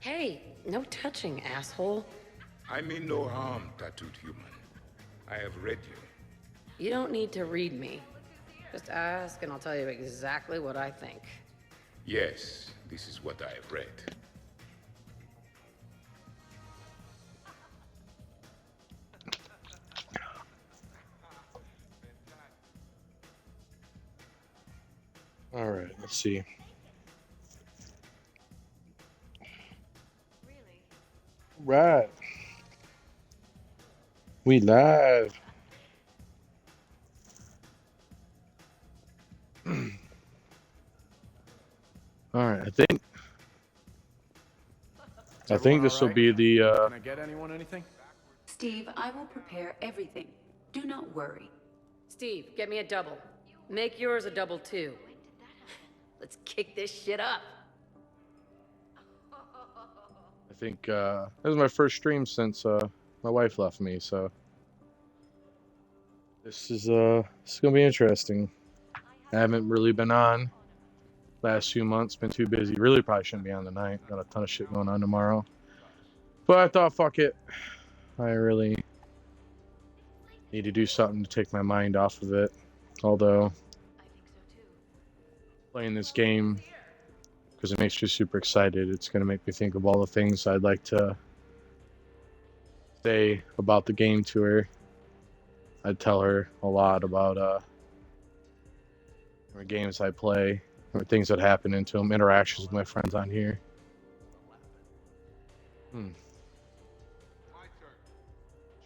Hey, no touching, asshole. I mean no harm, tattooed human. I have read you. You don't need to read me. Just ask and I'll tell you exactly what I think. Yes, this is what I have read. All right, let's see. Right. We live. All right, I think this will be the Can I get anyone anything? Steve, I will prepare everything. Do not worry. Steve, get me a double. Make yours a double too. Let's kick this shit up. this is my first stream since my wife left me, so this is gonna be interesting. I haven't really been on last few months, been too busy. Really probably shouldn't be on tonight. Got a ton of shit going on tomorrow. But I thought, fuck it. I really need to do something to take my mind off of it. Although playing this game, because it makes you super excited, it's going to make me think of all the things I'd like to say about the game to her. I'd tell her a lot about games I play, or things that happen into them, interactions with my friends on here.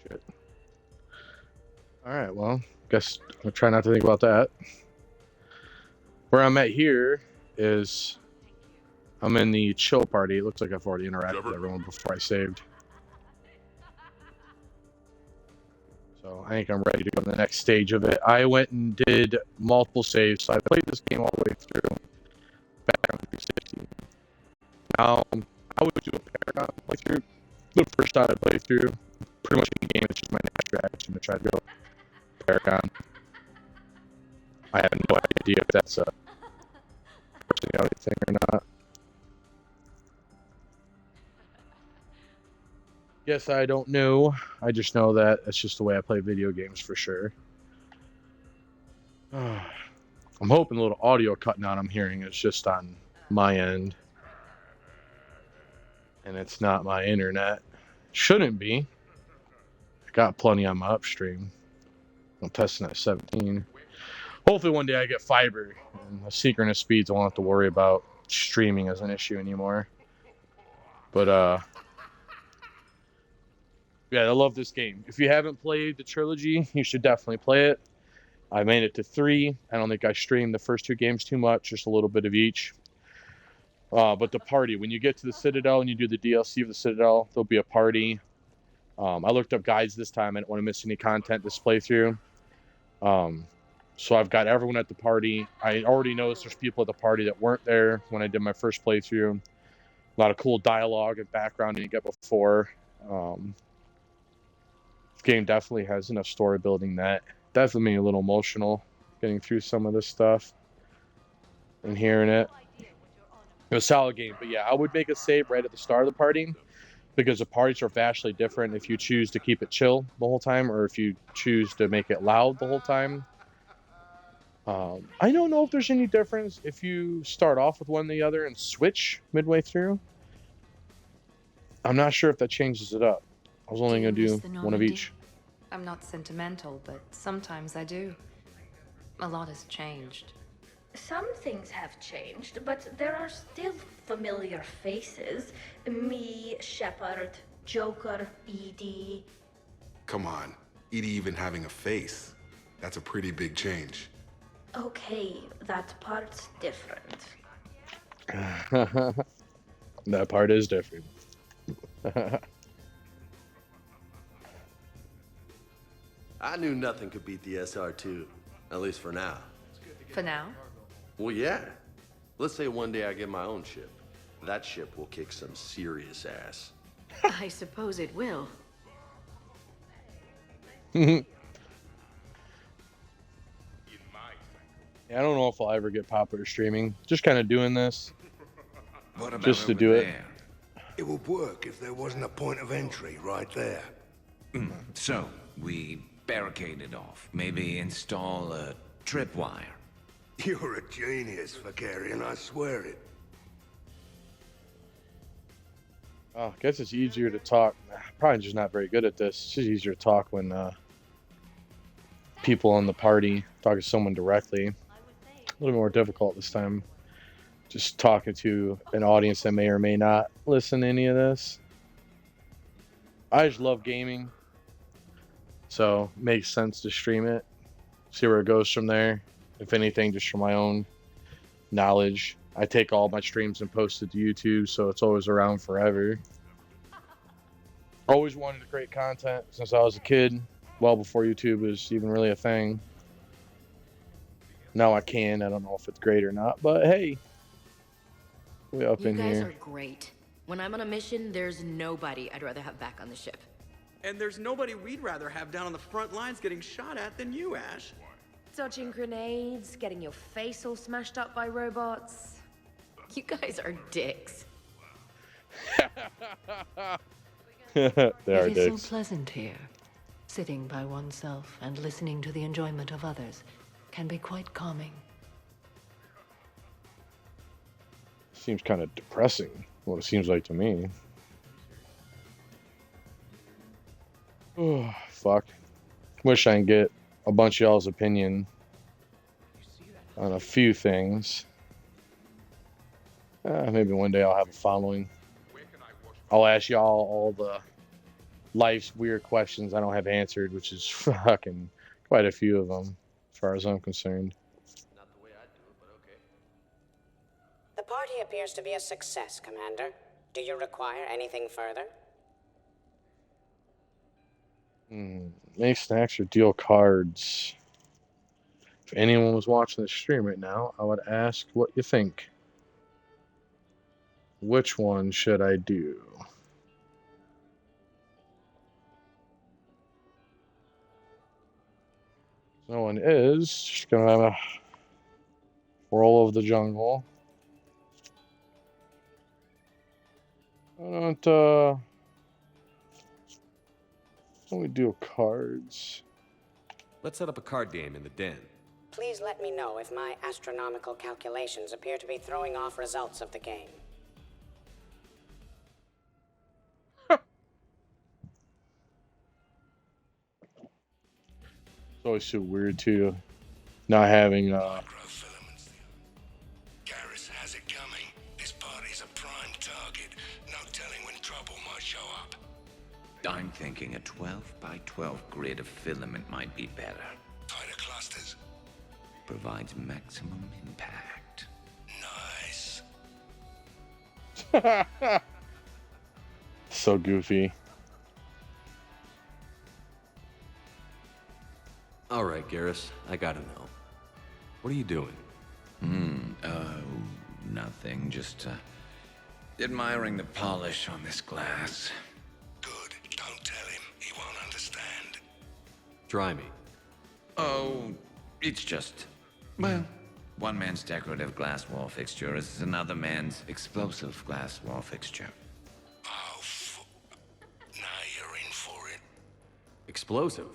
Shit. Alright, well, guess I'll try not to think about that. Where I'm at here is I'm in the chill party. It looks like I've already interacted with everyone before I saved. So I think I'm ready to go to the next stage of it. I went and did multiple saves. So I played this game all the way through back on 360. Now I would do a Paragon playthrough. The first time I played through, pretty much in the game, it's just my natural action to try to go Paragon. I have no idea if that's a personality thing or not. Yes, I don't know. I just know that it's just the way I play video games for sure. I'm hoping the little audio cutting out I'm hearing is just on my end. And it's not my internet. Shouldn't be. I got plenty on my upstream. I'm testing at 17. Hopefully one day I get fiber and the synchronous speeds I won't have to worry about streaming as an issue anymore. But yeah, I love this game. If you haven't played the trilogy, you should definitely play it. I made it to 3. I don't think I streamed the first 2 games too much, just a little bit of each. But the party, when you get to the Citadel and you do the DLC of the Citadel, there'll be a party. I looked up guides this time. I didn't want to miss any content this playthrough. So I've got everyone at the party. I already noticed there's people at the party that weren't there when I did my first playthrough. A lot of cool dialogue and background you get before. This game definitely has enough story building that definitely made me a little emotional getting through some of this stuff and hearing it. It was a solid game, but yeah, I would make a save right at the start of the party because the parties are vastly different if you choose to keep it chill the whole time or if you choose to make it loud the whole time. I don't know if there's any difference if you start off with one or the other and switch midway through. I'm not sure if that changes it up. I was only going to do one of each. I'm not sentimental, but sometimes I do. A lot has changed. Some things have changed, but there are still familiar faces. Me, Shepard, Joker, ED. Come on, ED even having a face. That's a pretty big change. Okay, that part's different. That part is different. I knew nothing could beat the SR2, at least for now. For now? Well, yeah. Let's say one day I get my own ship. That ship will kick some serious ass. I suppose it will. Yeah, I don't know if I'll ever get popular streaming. Just kind of doing this just to do it. It would work if there wasn't a point of entry right there. So, we barricade it off. Maybe install a tripwire. You're a genius, Vakarian, I swear it. Oh, I guess it's easier to talk. Probably just not very good at this. It's just easier to talk when people in the party talk to someone directly. A little more difficult this time. Just talking to an audience that may or may not listen to any of this. I just love gaming, so it makes sense to stream it. See where it goes from there. If anything, just for my own knowledge. I take all my streams and post it to YouTube, so it's always around forever. Always wanted to create content since I was a kid, well before YouTube was even really a thing. Now I can. I don't know if it's great or not, but hey, we up in You guys here. are great. When I'm on a mission, there's nobody I'd rather have back on the ship. And there's nobody we'd rather have down on the front lines getting shot at than you, Ash. Dodging grenades, getting your face all smashed up by robots. You guys are dicks. They are It is dicks. so pleasant here. Sitting by oneself and listening to the enjoyment of others can be quite calming. Seems kind of depressing, what it seems like to me. Oh, fuck. Wish I can get a bunch of y'all's opinion on a few things. Maybe one day I'll have a following. I'll ask y'all all the life's weird questions I don't have answered, which is fucking quite a few of them, as far as I'm concerned. Not the way I do it, but okay. The party appears to be a success, Commander. Do you require anything further? Make snacks or deal cards. If anyone was watching the stream right now, I would ask what you think. Which one should I do? No one is. Just gonna have a roll of the jungle. Why don't we do cards? Let's set up a card game in the den. Please let me know if my astronomical calculations appear to be throwing off results of the game. It's always so weird too, not having Garrus has it coming. This party's a prime target. No telling when trouble might show up. I'm thinking a 12 by 12 grid of filament might be better. Tighter clusters. Provides maximum impact. Nice. so goofy. All right, Garrus, I gotta know. What are you doing? Nothing. Just admiring the polish on this glass. Good. Don't tell him. He won't understand. Try me. Oh, it's just, well, one man's decorative glass wall fixture is another man's explosive glass wall fixture. Oh, now you're in for it. Explosive?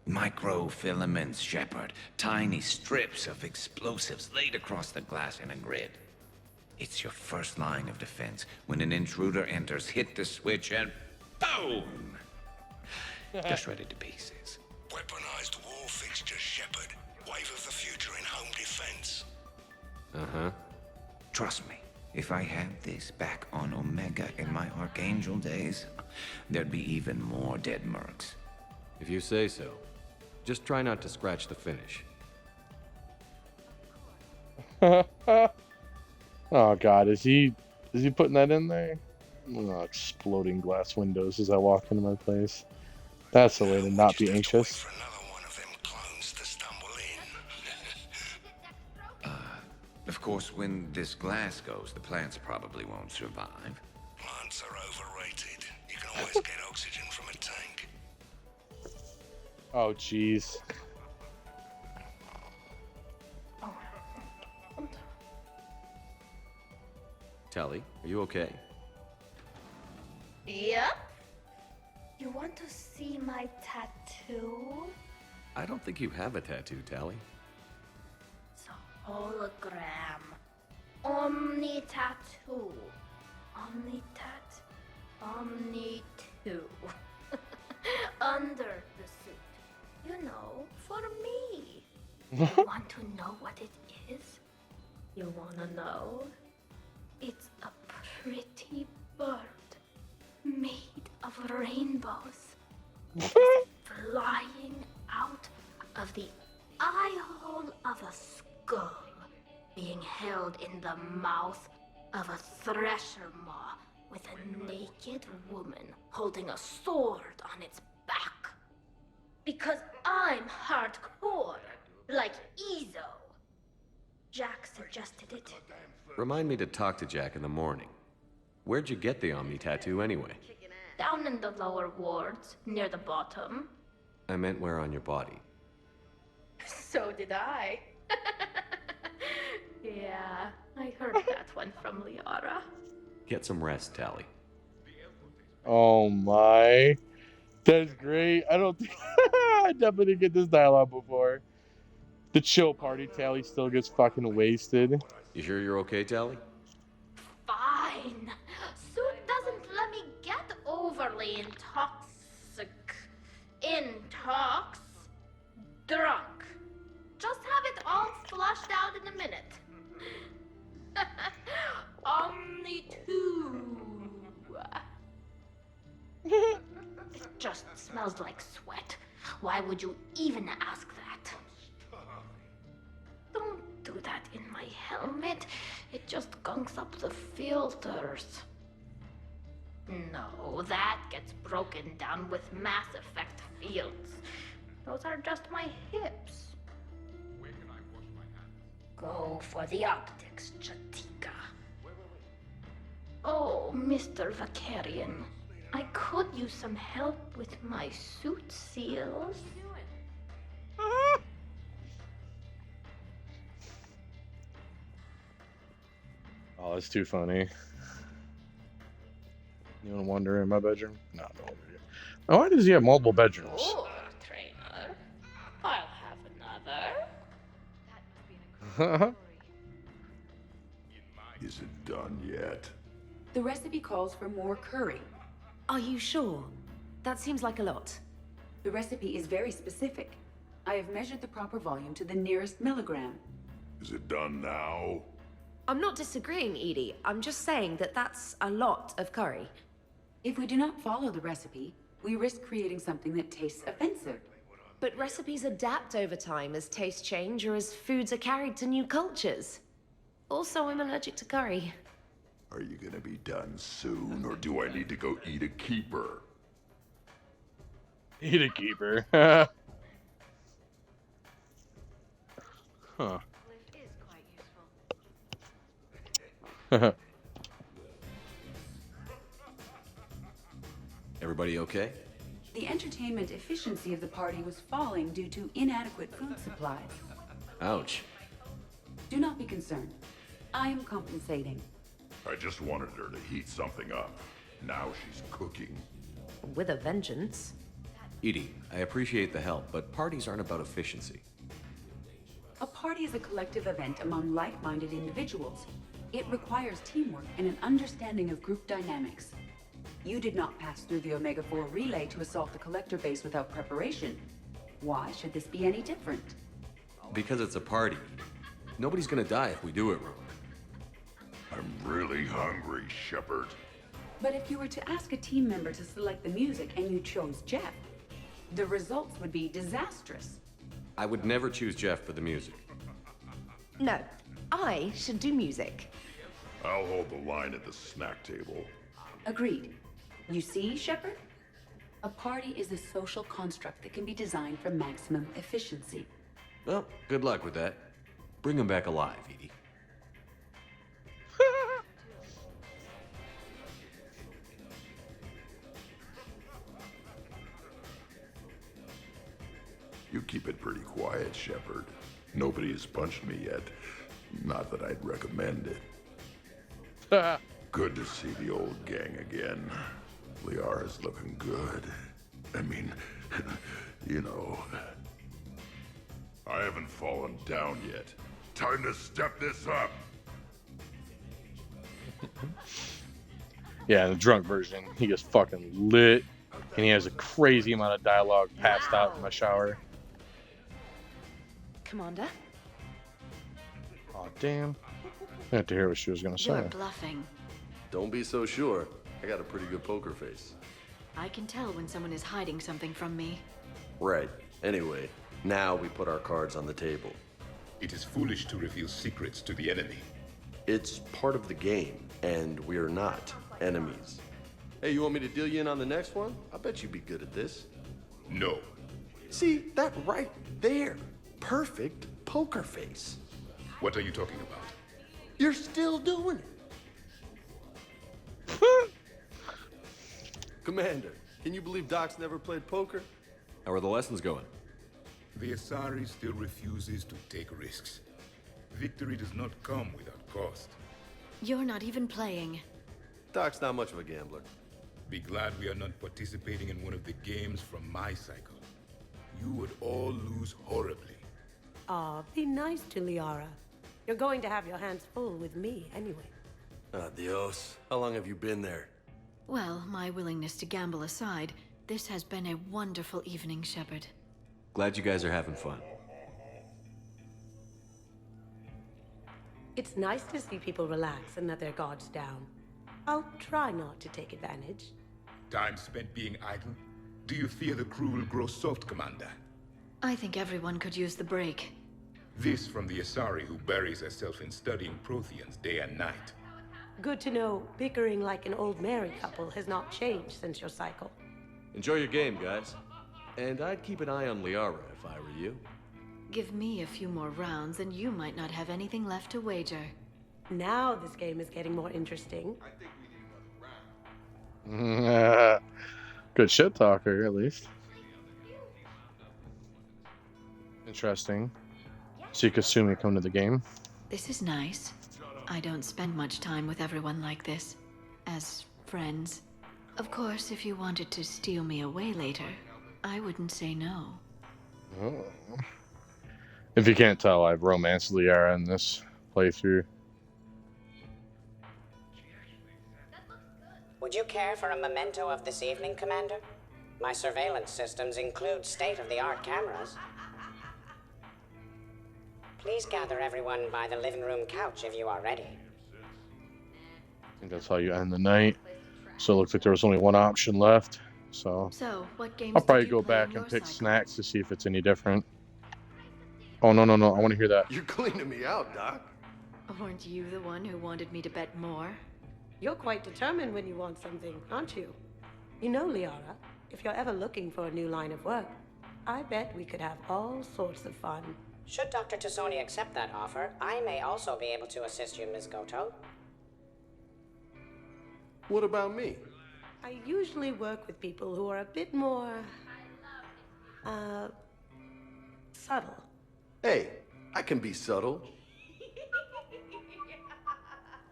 Microfilaments, Shepard. Tiny strips of explosives laid across the glass in a grid. It's your first line of defense. When an intruder enters, hit the switch and boom! Just ready to pieces. Weaponized wall fixture, Shepard. Wave of the future in home defense. Uh-huh. Trust me, if I had this back on Omega in my Archangel days, there'd be even more dead mercs. If you say so. Just try not to scratch the finish. Oh god, is he putting that in there? Oh, exploding glass windows as I walk into my place. That's the way to not be anxious. Of course, when this glass goes, the plants probably won't survive. Plants are overrated. You can always get oxygen from a tank. Oh jeez. Tally, are you okay? Yep. You want to see my tattoo? I don't think you have a tattoo, Tally. It's a hologram. Omni tattoo. Omni tat. Omni 2. Under the suit. You know, for me. You want to know what it is? You wanna know? It's a pretty bird made of rainbows. Flying out of the eye hole of a skull, being held in the mouth of a thresher maw with a naked woman holding a sword on its back. Because I'm hardcore, like Ezo. Jack suggested it. Remind me to talk to Jack in the morning. Where'd you get the Omni tattoo anyway? Down in the lower wards, near the bottom. I meant where on your body. So did I. Yeah, I heard that one from Liara. Get some rest, Tally. Oh my. That's great. I don't think I definitely didn't get this dialogue before. The chill party Tally still gets fucking wasted. You sure you're okay, Tally? Fine. Suit doesn't let me get overly drunk. Just have it all flushed out in a minute. Omni 2. It just smells like sweat. Why would you even ask that? Don't do that in my helmet. It just gunks up the filters. No, that gets broken down with Mass Effect fields. Those are just my hips. Where can I wash my hands? Go for the optics, Chatika. Oh, Mr. Vakarian. I could use some help with my suit seals. Oh, that's too funny. You want to wander in my bedroom? No, no. Now, why does he have multiple bedrooms? Sure, trainer. I'll have another. Is it done yet? The recipe calls for more curry. Are you sure? That seems like a lot. The recipe is very specific. I have measured the proper volume to the nearest milligram. Is it done now? I'm not disagreeing, Edie. I'm just saying that that's a lot of curry. If we do not follow the recipe, we risk creating something that tastes offensive. But recipes adapt over time as tastes change or as foods are carried to new cultures. Also, I'm allergic to curry. Are you gonna be done soon, or do I need to go eat a keeper? Eat a keeper. Huh. Everybody okay? The entertainment efficiency of the party was falling due to inadequate food supplies. Ouch. Do not be concerned. I am compensating. I just wanted her to heat something up. Now she's cooking. With a vengeance. Edie, I appreciate the help, but parties aren't about efficiency. A party is a collective event among like-minded individuals. It requires teamwork and an understanding of group dynamics. You did not pass through the Omega-4 relay to assault the collector base without preparation. Why should this be any different? Because it's a party. Nobody's gonna die if we do it wrong. I'm really hungry, Shepard. But if you were to ask a team member to select the music and you chose Jeff, the results would be disastrous. I would never choose Jeff for the music. No, I should do music. I'll hold the line at the snack table. Agreed. You see, Shepard? A party is a social construct that can be designed for maximum efficiency. Well, good luck with that. Bring him back alive, Edie. You keep it pretty quiet, Shepard. Nobody has punched me yet. Not that I'd recommend it. Good to see the old gang again. Liara's looking good. I mean, you know. I haven't fallen down yet. Time to step this up. Yeah, in the drunk version, he gets fucking lit, and he has a crazy amount of dialogue passed out in my shower. Commander? Oh, damn. I had to hear what she was gonna say. You're bluffing. Don't be so sure. I got a pretty good poker face. I can tell when someone is hiding something from me. Right. Anyway, now we put our cards on the table. It is foolish to reveal secrets to the enemy. It's part of the game, and we're not enemies. Hey, you want me to deal you in on the next one? I bet you'd be good at this. No. See, that right there. Perfect poker face. What are you talking about? You're still doing it. Commander, can you believe Doc's never played poker? How are the lessons going? The Asari still refuses to take risks. Victory does not come without cost. You're not even playing. Doc's not much of a gambler. Be glad we are not participating in one of the games from my cycle. You would all lose horribly. Aw, be nice to Liara. You're going to have your hands full with me anyway. Adios. How long have you been there? Well, my willingness to gamble aside, this has been a wonderful evening, Shepard. Glad you guys are having fun. It's nice to see people relax and let their guards down. I'll try not to take advantage. Time spent being idle? Do you fear the crew will grow soft, Commander? I think everyone could use the break. This from the Asari who buries herself in studying Protheans day and night. Good to know bickering like an old married couple has not changed since your cycle. Enjoy your game, guys. And I'd keep an eye on Liara if I were you. Give me a few more rounds and you might not have anything left to wager. Now this game is getting more interesting. Good shit talker, at least. Interesting. So Kasumi come to the game. This is nice. I don't spend much time with everyone like this. As friends. Of course, if you wanted to steal me away later, I wouldn't say no. Oh. If you can't tell, I've romanced Liara in this playthrough. Would you care for a memento of this evening, Commander? My surveillance systems include state-of-the-art cameras. Please gather everyone by the living room couch if you are ready. I think that's how you end the night. So it looks like there was only one option left. So what games I'll probably did you go play back in and your pick cycle? snacks to see if it's any different. Oh, no. I want to hear that. You're cleaning me out, Doc. Aren't you the one who wanted me to bet more? You're quite determined when you want something, aren't you? You know, Liara, if you're ever looking for a new line of work, I bet we could have all sorts of fun. Should Dr. Tassoni accept that offer, I may also be able to assist you, Ms. Goto. What about me? I usually work with people who are a bit more... subtle. Hey, I can be subtle.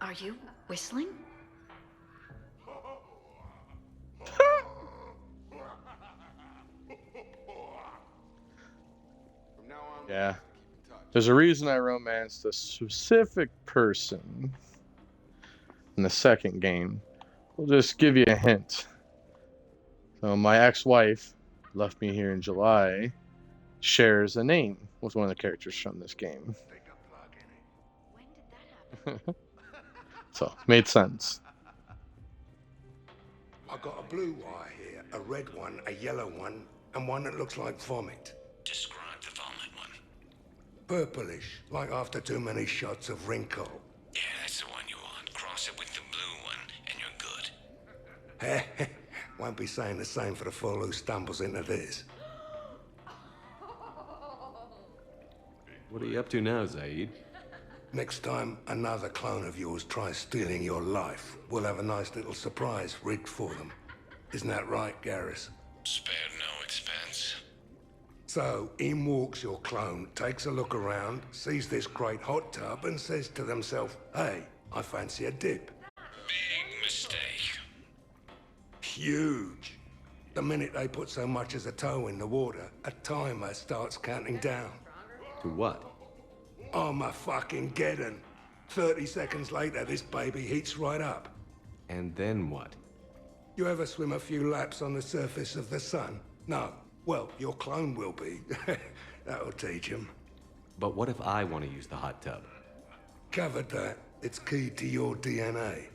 Are you whistling? Yeah. There's a reason I romanced a specific person in the second game. We'll just give you a hint. So my ex-wife left me here in July, shares a name with one of the characters from this game. So, made sense. I got a blue wire here, a red one, a yellow one, and one that looks like vomit. Describe the vomit one. Purplish, like after too many shots of wrinkle. Yeah, that's the one you want. Cross it with the blue one, and you're good. Won't be saying the same for the fool who stumbles into this. What are you up to now, Zaid? Next time another clone of yours tries stealing your life, we'll have a nice little surprise rigged for them. Isn't that right, Garrus? Spared no expense. So, in walks your clone, takes a look around, sees this great hot tub, and says to themselves, hey, I fancy a dip. Big mistake. huge. The minute they put so much as a toe in the water, a timer starts counting down. To what? Armageddon. 30 seconds later, this baby heats right up. And then what? You ever swim a few laps on the surface of the sun? No. Well, your clone will be. That'll teach him. But what if I want to use the hot tub? Covered that. It's key to your DNA.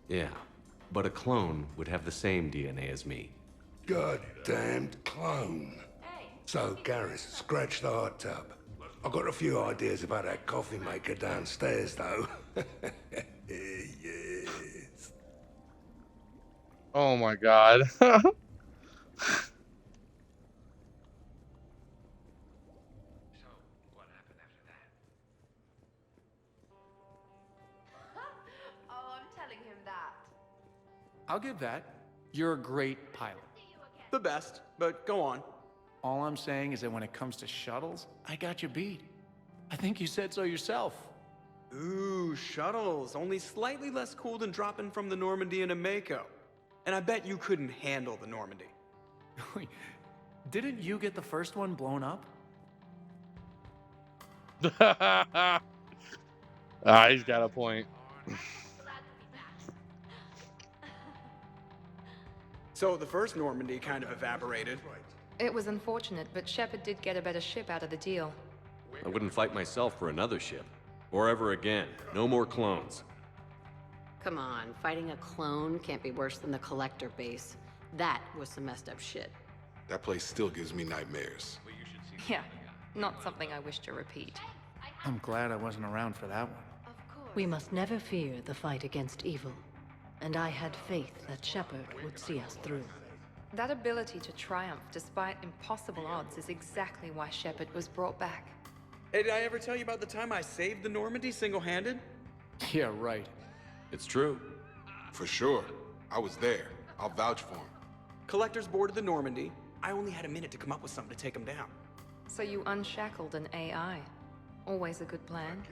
Yeah, but a clone would have the same DNA as me. Goddamned clone. So, Garrus, scratch the hot tub. I've got a few ideas about that coffee maker downstairs, though. Yes. Oh my god. I'll give that. You're a great pilot. The best, but go on. All I'm saying is that when it comes to shuttles, I got you beat. I think you said so yourself. Ooh, shuttles. Only slightly less cool than dropping from the Normandy into Mako. And I bet you couldn't handle the Normandy. Didn't you get the first one blown up? He's got a point. So the first Normandy kind of evaporated. It was unfortunate, but Shepard did get a better ship out of the deal. I wouldn't fight myself for another ship. Or ever again. No more clones. Come on, fighting a clone can't be worse than the Collector base. That was some messed up shit. That place still gives me nightmares. Yeah, not something I wish to repeat. I'm glad I wasn't around for that one. We must never fear the fight against evil. And I had faith that Shepard would see us through. That ability to triumph despite impossible odds is exactly why Shepard was brought back. Hey, did I ever tell you about the time I saved the Normandy single-handed? Yeah, right. It's true. For sure. I was there. I'll vouch for him. Collectors boarded the Normandy. I only had a minute to come up with something to take them down. So you unshackled an AI. Always a good plan.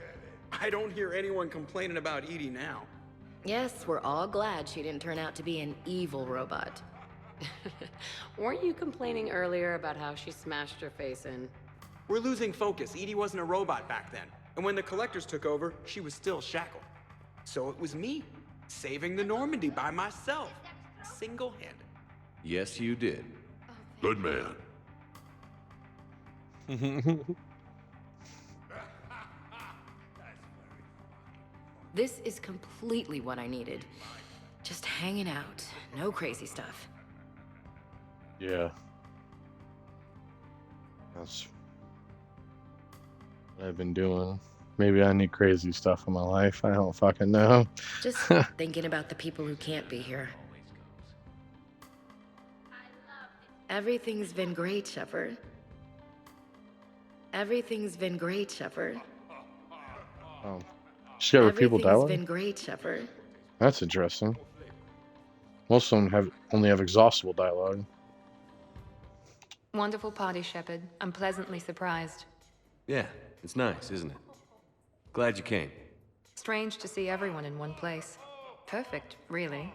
I don't hear anyone complaining about EDI now. Yes, we're all glad she didn't turn out to be an evil robot. Weren't you complaining earlier about how she smashed her face in? We're losing focus. EDI wasn't a robot back then. And when the Collectors took over, she was still shackled. So it was me, saving the Normandy by myself. Single-handed. Yes, you did. Good man. This is completely what I needed. Just hanging out. No crazy stuff. Yeah. That's what I've been doing. Maybe I need crazy stuff in my life. I don't fucking know. Just thinking about the people who can't be here. Everything's been great, Shepard. Everything's been great, Shepard. Oh. She got repeatable dialogue? Everything's been great, Shepard. That's interesting. Most of them only have exhaustible dialogue. Wonderful party, Shepard. I'm pleasantly surprised. Yeah, it's nice, isn't it? Glad you came. Strange to see everyone in one place. Perfect, really.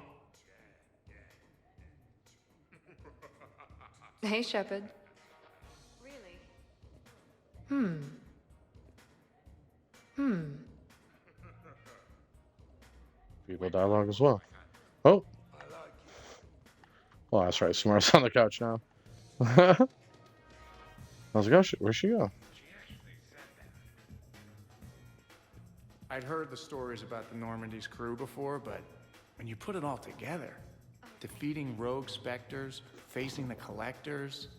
Hey, Shepard. Really? People dialogue as well. Oh. Well, that's right. Samara's on the couch now. I was like, oh, where'd she go? I'd heard the stories about the Normandy's crew before, but when you put it all together, defeating rogue specters, facing the Collectors,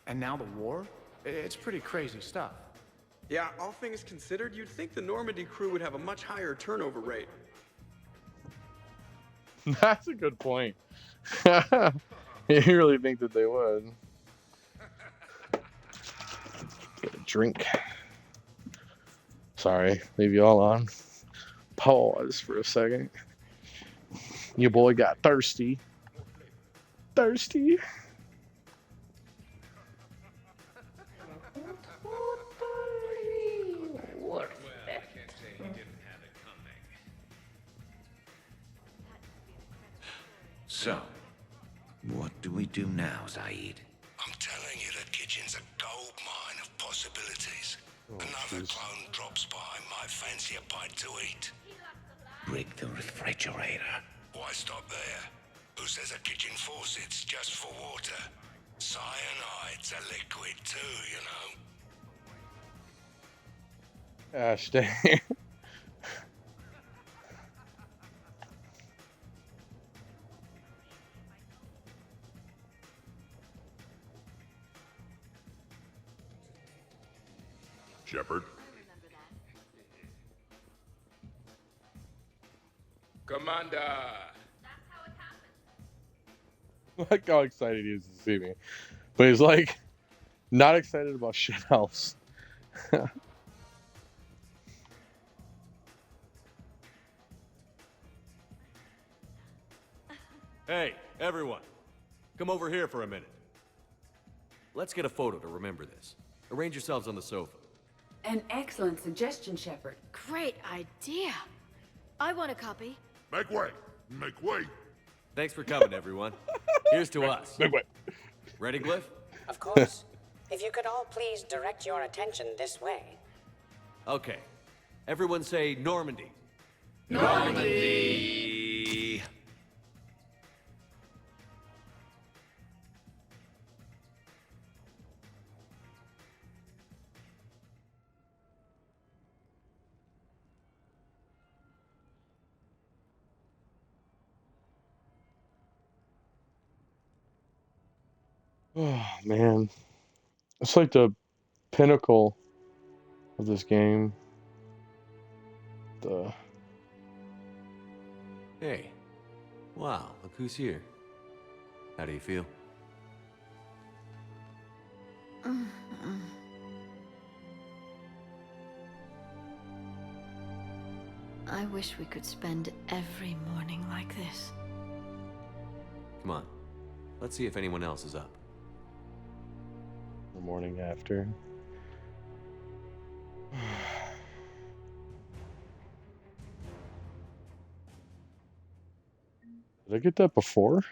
and now the war, it's pretty crazy stuff. Yeah, all things considered, you'd think the Normandy crew would have a much higher turnover rate. That's a good point. You really think that they would? Get a drink. Sorry, leave you all on pause for a second. Your boy got thirsty. Thirsty. So, What do we do now, Zaid? I'm telling you, that kitchen's a gold mine of possibilities. Another clone drops by, might fancy a bite to eat. Break the refrigerator. Why stop there? Who says a kitchen faucet's just for water? Cyanide's a liquid too, you know. Gosh dang. Shepard? Commander! Look how excited he is to see me. But he's like, not excited about shit else. Hey, everyone. Come over here for a minute. Let's get a photo to remember this. Arrange yourselves on the sofa. An excellent suggestion, Shepard. Great idea. I want a copy. Make way! Make way! Thanks for coming, everyone. Here's to us. Make way. Ready, Glyph? Of course. If you could all please direct your attention this way. Okay. Everyone say Normandy. Normandy! Oh man, it's like the pinnacle of this game. Hey. Wow, look who's here. How do you feel? I wish we could spend every morning like this. Come on. Let's see if anyone else is up. The morning after. Did I get that before?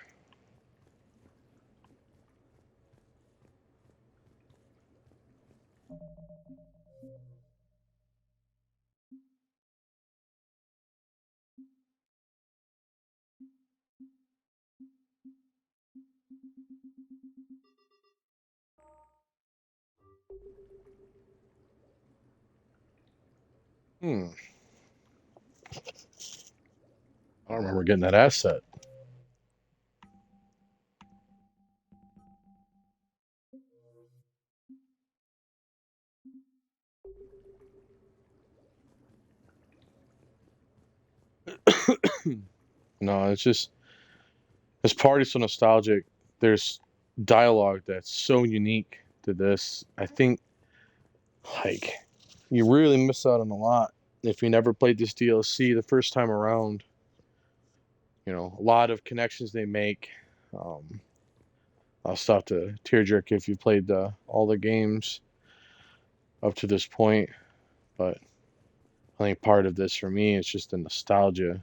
I don't remember getting that asset. No, it's just this party's so nostalgic. There's dialogue that's so unique to this. I think like you really miss out on a lot if you never played this DLC the first time around. You know, a lot of connections they make. I'll stop to tearjerk if you played all the games up to this point, but I think part of this for me is just the nostalgia,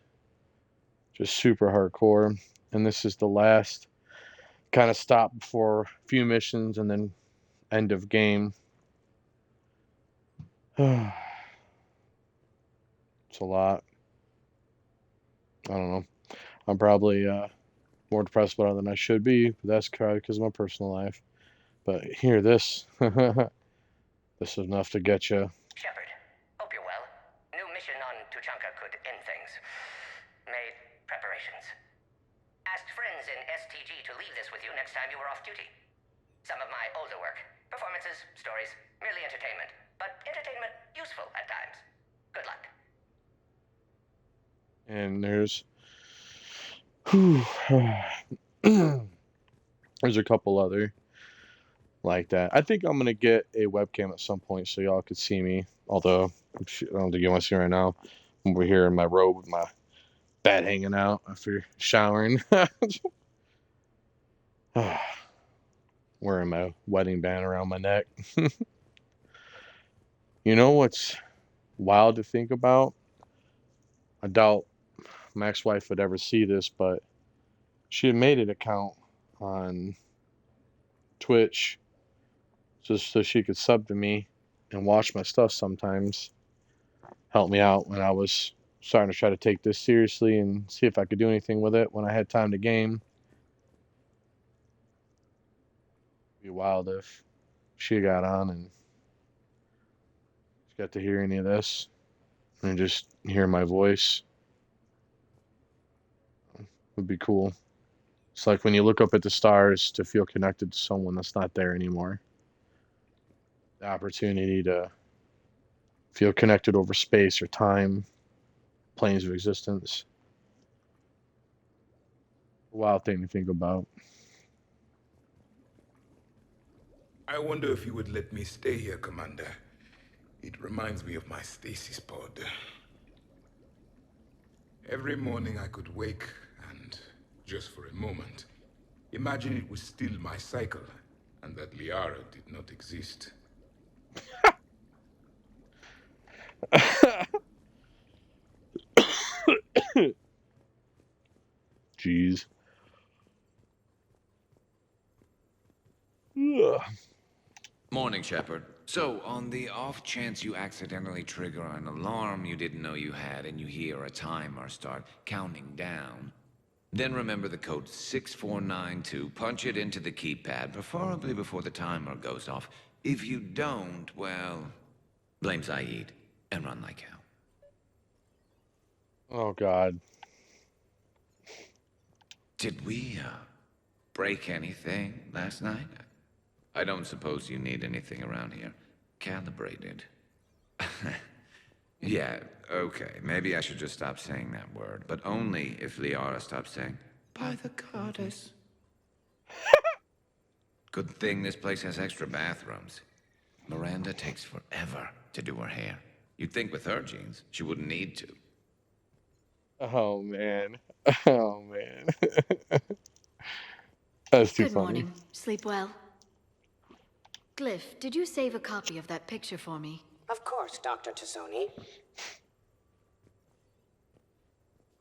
just super hardcore. And this is the last kind of stop before a few missions and then end of game. It's a lot. I don't know. I'm probably more depressed about it than I should be, but that's because of my personal life. But here, this this is enough to get you. Shepard, hope you're well. New mission on Tuchanka could end things. Made preparations. Asked friends in STG to leave this with you next time you were off duty. Some of my older work. Performances, stories, merely entertainment. But entertainment useful at times. Good luck. And there's there's a couple other like that. I think I'm gonna get a webcam at some point so y'all could see me. Although I don't think you want to see me right now. I'm over here in my robe with my bat hanging out after showering. Wearing my wedding band around my neck. You know what's wild to think about? I doubt my ex-wife would ever see this, but she had made an account on Twitch just so she could sub to me and watch my stuff sometimes. Help me out when I was starting to try to take this seriously and see if I could do anything with it when I had time to game. It'd be wild if she got on and got to hear any of this and just hear my voice. It would be cool. It's like when you look up at the stars to feel connected to someone that's not there anymore. The opportunity to feel connected over space or time, planes of existence. A wild thing to think about. I wonder if you would let me stay here, Commander. It reminds me of my stasis pod. Every morning I could wake and, just for a moment, imagine it was still my cycle and that Liara did not exist. Jeez. Ugh. Morning, Shepard. So, on the off chance you accidentally trigger an alarm you didn't know you had and you hear a timer start counting down, then remember the code 6492, punch it into the keypad, preferably before the timer goes off. If you don't, well, blame Zaid and run like hell. Oh, God. Did we, break anything last night? I don't suppose you need anything around here. Calibrated. Yeah, okay. Maybe I should just stop saying that word, but only if Liara stops saying, by the goddess. Good thing this place has extra bathrooms. Miranda takes forever to do her hair. You'd think with her genes, she wouldn't need to. Oh, man. Oh, man. That's too Good funny. morning. Sleep well. Glyph, did you save a copy of that picture for me? Of course, Dr. Tassoni.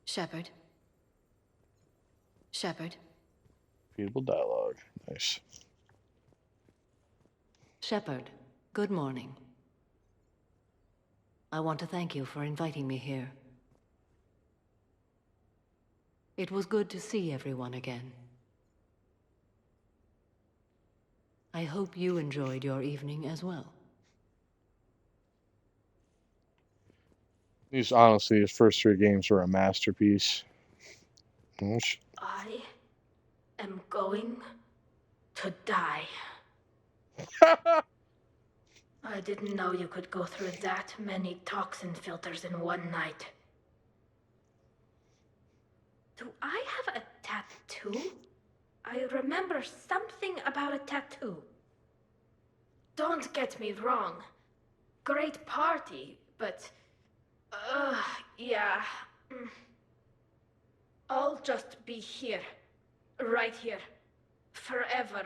Shepard. Shepard. Beautiful dialogue. Nice. Shepard, good morning. I want to thank you for inviting me here. It was good to see everyone again. I hope you enjoyed your evening as well. These, honestly, his first 3 games were a masterpiece. I am going to die. I didn't know you could go through that many toxin filters in one night. Do I have a tattoo? I remember something about a tattoo. Don't get me wrong. Great party, but... yeah. I'll just be here. Right here. Forever.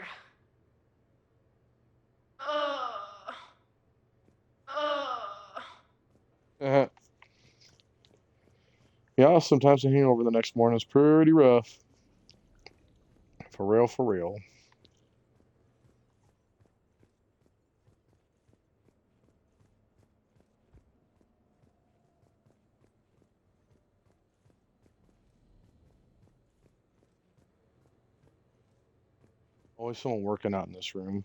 Yeah, sometimes the hangover the next morning is pretty rough. For real, for real. Always someone working out in this room.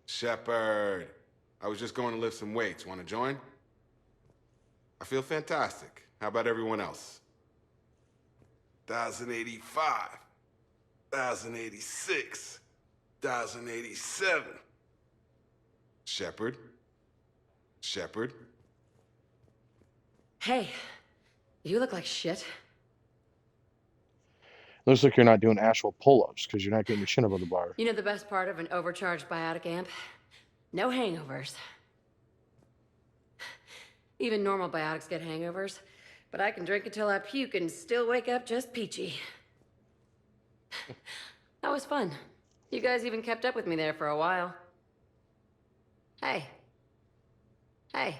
Shepard, I was just going to lift some weights. Want to join? I feel fantastic. How about everyone else? 1,085, 1,086, 1,087. Shepard? Shepard? Hey, you look like shit. Looks like you're not doing actual pull-ups because you're not getting your chin above the bar. You know the best part of an overcharged biotic amp? No hangovers. Even normal biotics get hangovers, but I can drink until I puke and still wake up just peachy. That was fun. You guys even kept up with me there for a while. Hey. Hey.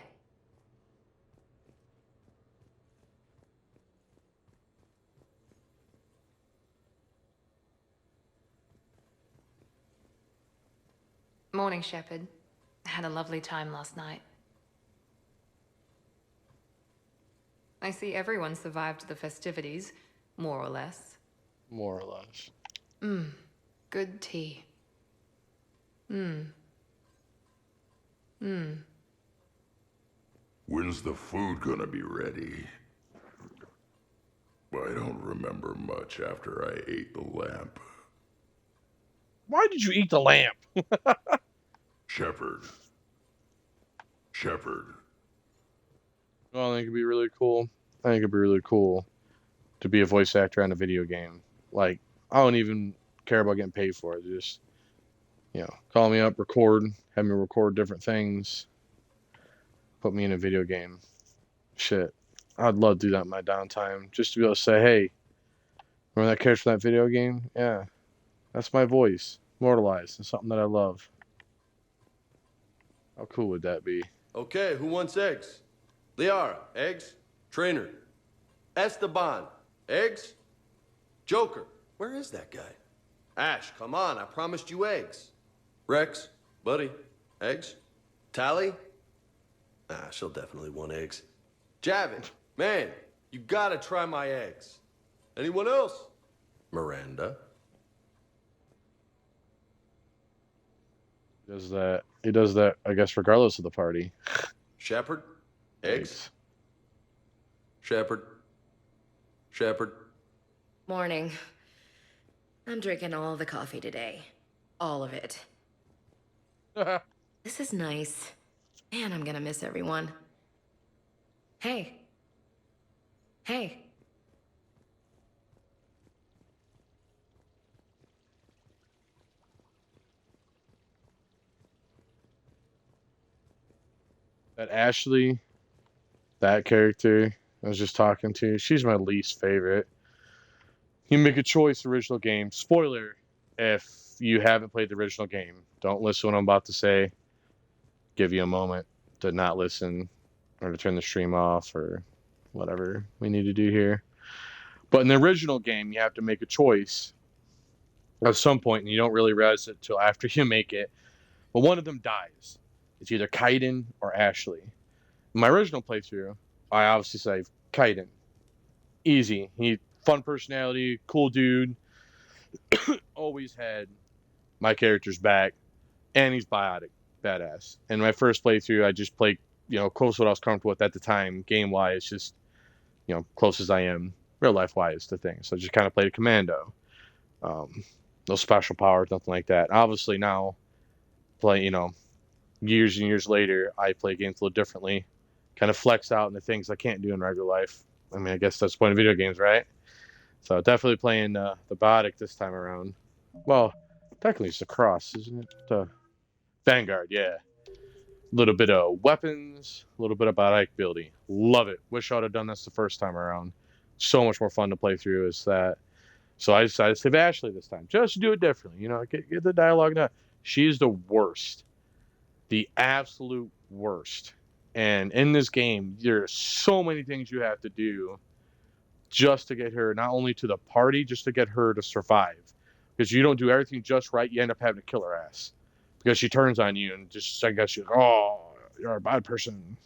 Morning, Shepard. Had a lovely time last night. I see everyone survived the festivities, more or less. More or less. Good tea. When's the food gonna be ready? I don't remember much after I ate the lamp. Why did you eat the lamp? Shepard. Shepard. Well, I think it'd be really cool. I think it'd be really cool to be a voice actor on a video game. Like, I don't even care about getting paid for it. Just, call me up, record, have me record different things, put me in a video game. Shit. I'd love to do that in my downtime. Just to be able to say, hey, remember that character from that video game? Yeah. That's my voice. Immortalized. It's something that I love. How cool would that be? Okay, who wants eggs? Liara, eggs? Trainer. Esteban, eggs? Joker, where is that guy? Ash, come on, I promised you eggs. Rex, buddy, eggs? Tally? She'll definitely want eggs. Javin, man, you gotta try my eggs. Anyone else? Miranda. He does that, I guess, regardless of the party. Shepard, eggs? Shepard. Shepard. Morning. I'm drinking all the coffee today. All of it. This is nice. Man, I'm gonna miss everyone. Hey. Hey. That Ashley, that character I was just talking to, she's my least favorite. You make a choice, original game. Spoiler, if you haven't played the original game, don't listen to what I'm about to say. Give you a moment to not listen or to turn the stream off or whatever we need to do here. But in the original game, you have to make a choice at some point, and you don't really realize it until after you make it. But one of them dies. It's either Kaiden or Ashley. In my original playthrough, I obviously say Kaiden. Easy. He fun personality, cool dude. Always had my character's back, and he's biotic, badass. In my first playthrough, I just played, close to what I was comfortable with at the time, game-wise, just, close as I am, real-life-wise to things. So I just kind of played a commando. No special powers, nothing like that. Obviously now, years and years later, I play games a little differently. Kind of flex out into things I can't do in regular life. I mean, I guess that's the point of video games, right? So definitely playing the Biotic this time around. Well, technically it's the Cross, isn't it? Vanguard, yeah. A little bit of weapons, a little bit of Biotic ability. Love it. Wish I would have done this the first time around. So much more fun to play through is that. So I decided to save Ashley this time. Just to do it differently. Get the dialogue down. She's the worst. The absolute worst. And in this game, there's so many things you have to do just to get her not only to the party, just to get her to survive. Because you don't do everything just right, you end up having to kill her ass. Because she turns on you and just, I guess, oh, you're a bad person.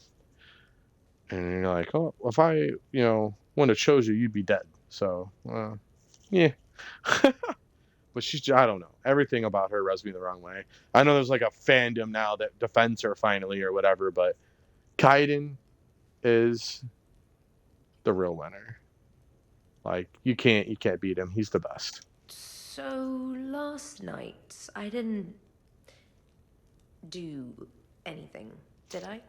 And you're like, oh, if I, wouldn't have chose you, you'd be dead. So, yeah. But she's, I don't know. Everything about her rubs me the wrong way. I know there's like a fandom now that defends her finally or whatever, but Kaiden is the real winner. Like, you can't beat him. He's the best. So last night, I didn't do anything, did I?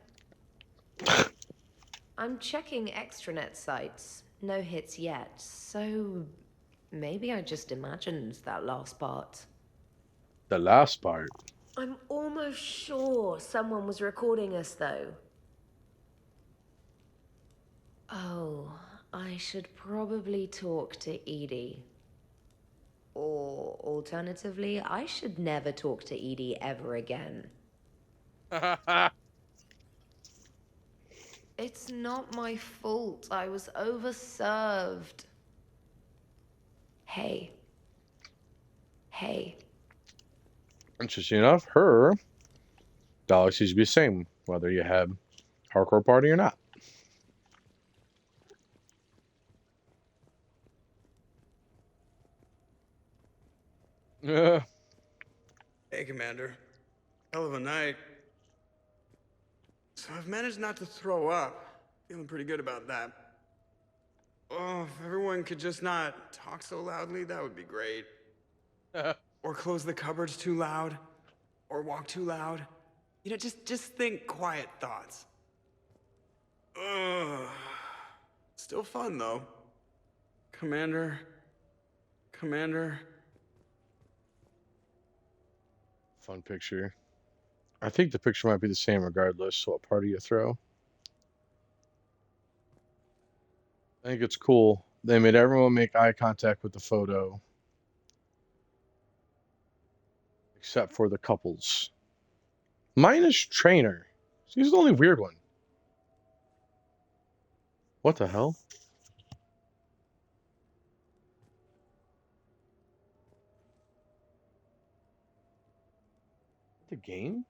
I'm checking extranet sites. No hits yet, so maybe I just imagined that last part. The last part? I'm almost sure someone was recording us, though. Oh, I should probably talk to Edie. Or alternatively, I should never talk to Edie ever again. It's not my fault. I was overserved. Hey. Interesting enough, her Galaxies be the same, whether you have hardcore party or not. Yeah. Hey, Commander. Hell of a night. So I've managed not to throw up. Feeling pretty good about that. Oh, if everyone could just not talk so loudly, that would be great. Or close the cupboards too loud. Or walk too loud. You know, just think quiet thoughts. Ugh. Still fun, though. Commander. Fun picture. I think the picture might be the same regardless what party you throw. I think it's cool. They made everyone make eye contact with the photo. Except for the couples. Minus Trainer. He's the only weird one. What the hell? The game?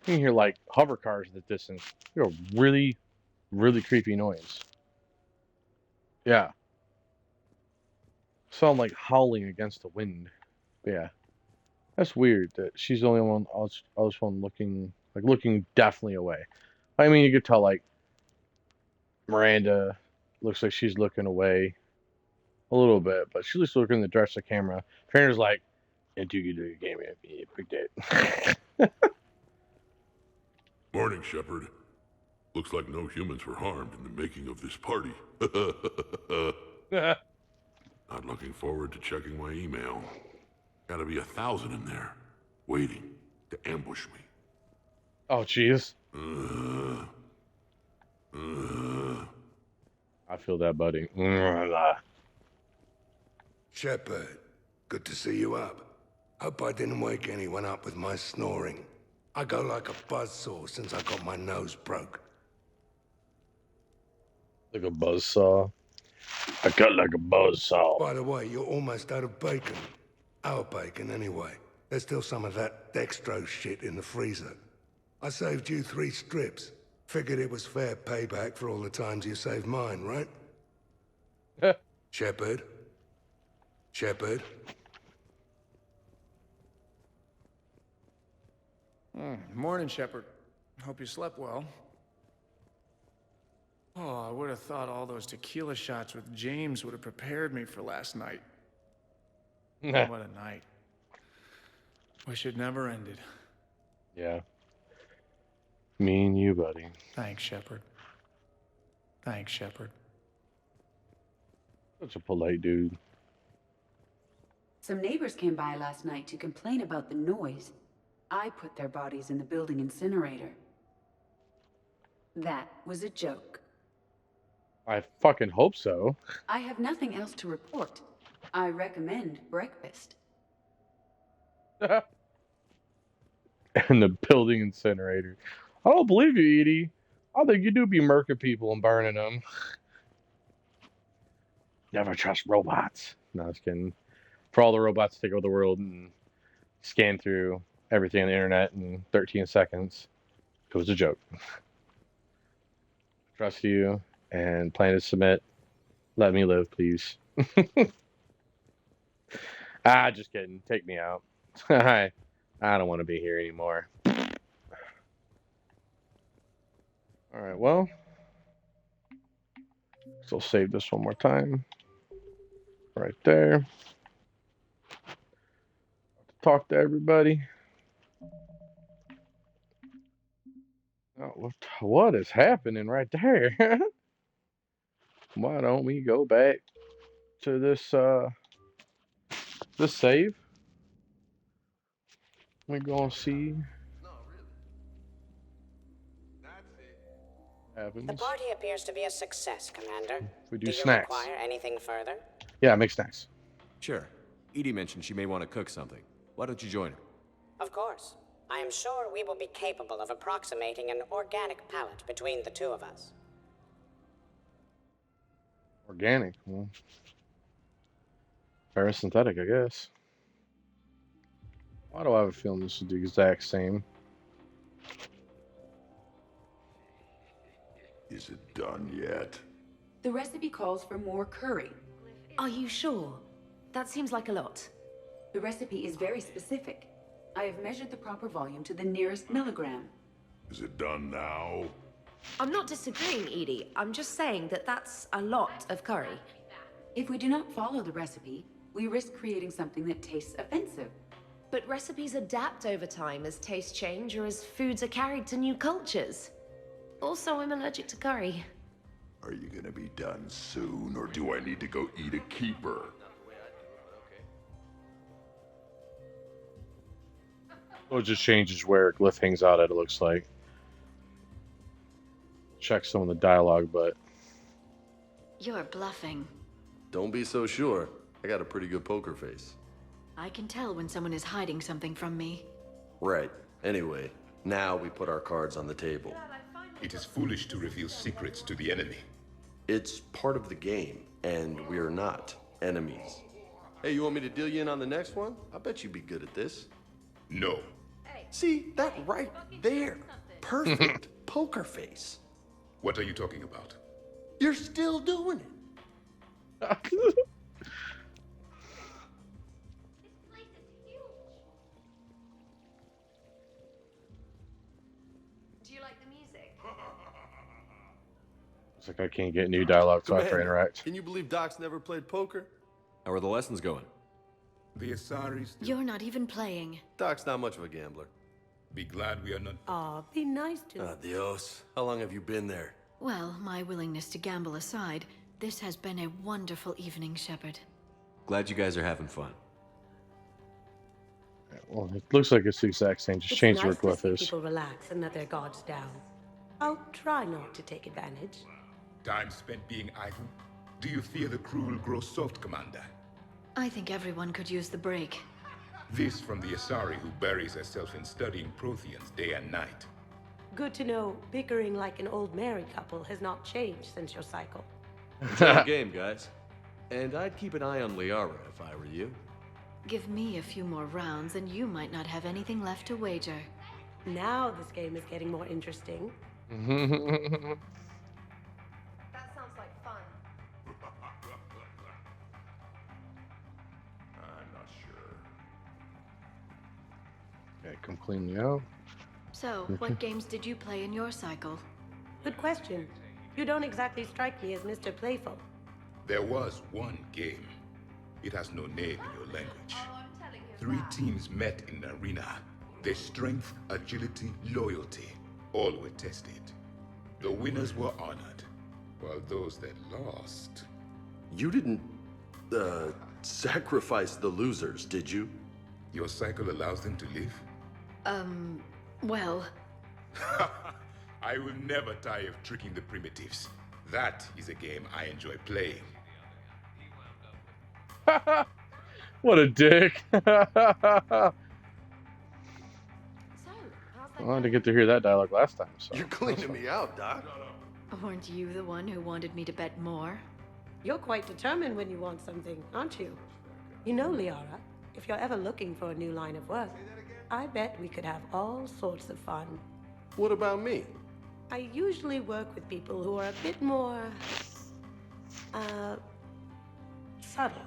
You can hear like hover cars in the distance. They're a really, really creepy noise. Yeah. Sound like howling against the wind. But yeah. That's weird that she's the only one, other one looking definitely away. I mean, you could tell like Miranda looks like she's looking away a little bit, but she's just looking in the direction of the camera. Trainer's like, "And you can do your game, big date." Morning, Shepard. Looks like no humans were harmed in the making of this party. Not looking forward to checking my email. Gotta be 1,000 in there, waiting to ambush me. Oh, jeez. I feel that, buddy. Shepard, good to see you up. Hope I didn't wake anyone up with my snoring. I go like a buzzsaw since I got my nose broke. Like a buzzsaw. I cut like a buzzsaw. By the way, you're almost out of bacon. Our bacon, anyway. There's still some of that dextrose shit in the freezer. I saved you 3 strips. Figured it was fair payback for all the times you saved mine, right? Shepard? Shepard? Morning, Shepard. Hope you slept well. Oh, I would have thought all those tequila shots with James would have prepared me for last night. What a night. Wish it never ended. Yeah. Me and you, buddy. Thanks, Shepard. Thanks, Shepard. Such a polite dude. Some neighbors came by last night to complain about the noise. I put their bodies in the building incinerator. That was a joke. I fucking hope so. I have nothing else to report. I recommend breakfast. And the building incinerator. I don't believe you, Edie. I think you do be murking people and burning them. Never trust robots. No, I was kidding. For all the robots to take over the world and scan through everything on the internet in 13 seconds, it was a joke. Trust you and plan to submit. Let me live, please. Just kidding. Take me out. I don't want to be here anymore. Alright, well. So I'll save this one more time. Right there. Talk to everybody. Oh, what is happening right there? Why don't we go back to this this save? We're gonna see what happens. The party appears to be a success, Commander. We do you snacks. require anything further? Yeah, make snacks. Sure. Edie mentioned she may want to cook something. Why don't you join her? Of course. I am sure we will be capable of approximating an organic palette between the two of us. Organic. Well, parasynthetic, I guess. Why do I have a feeling this is the exact same? Is it done yet? The recipe calls for more curry. Are you sure? That seems like a lot. The recipe is very specific. I have measured the proper volume to the nearest milligram. Is it done now? I'm not disagreeing, Edie. I'm just saying that that's a lot of curry. If we do not follow the recipe, we risk creating something that tastes offensive. But recipes adapt over time as tastes change or as foods are carried to new cultures. Also, I'm allergic to curry. Are you gonna be done soon, or do I need to go eat a keeper? Oh, it just changes where Glyph hangs out at, it looks like. Check some of the dialogue, but... You're bluffing. Don't be so sure. I got a pretty good poker face. I can tell when someone is hiding something from me. Right. Anyway, now we put our cards on the table. It is foolish to reveal secrets to the enemy. It's part of the game, and we're not enemies. Hey, you want me to deal you in on the next one? I bet you'd be good at this. No. See, that right there. Perfect poker face. What are you talking about? You're still doing it. Do you like the music? It's like I can't get new dialogue so I have to Commander, interact. Can you believe Doc's never played poker? How are the lessons going? The Asaris... You're not even playing. Doc's not much of a gambler. Be glad we are not... Aw, be nice to him. Adios. How long have you been there? Well, my willingness to gamble aside, this has been a wonderful evening, Shepard. Glad you guys are having fun. Well, it looks like it's the exact same. Just change where Glyph is. People relax and let their guards down. I'll try not to take advantage. Time spent being idle? Do you fear the crew will grow soft, Commander? I think everyone could use the break. This from the Asari who buries herself in studying Protheans day and night. Good to know bickering like an old married couple has not changed since your cycle. Enjoy the game, guys. And I'd keep an eye on Liara if I were you. Give me a few more rounds and you might not have anything left to wager. Now this game is getting more interesting. That sounds like fun. I'm not sure. Okay, come clean you out. So, what games did you play in your cycle? Good question. You don't exactly strike me as Mr. Playful. There was one game. It has no name in your language. 3 teams met in an arena. Their strength, agility, loyalty, all were tested. The winners were honored, while those that lost... You didn't, sacrifice the losers, did you? Your cycle allows them to live? Well... I will never tire of tricking the primitives. That is a game I enjoy playing. What a dick. I wanted to get to hear that dialogue last time. So. You're cleaning me out, Doc. Weren't you the one who wanted me to bet more? You're quite determined when you want something, aren't you? You know, Liara, if you're ever looking for a new line of work, I bet we could have all sorts of fun. What about me? I usually work with people who are a bit more... subtle.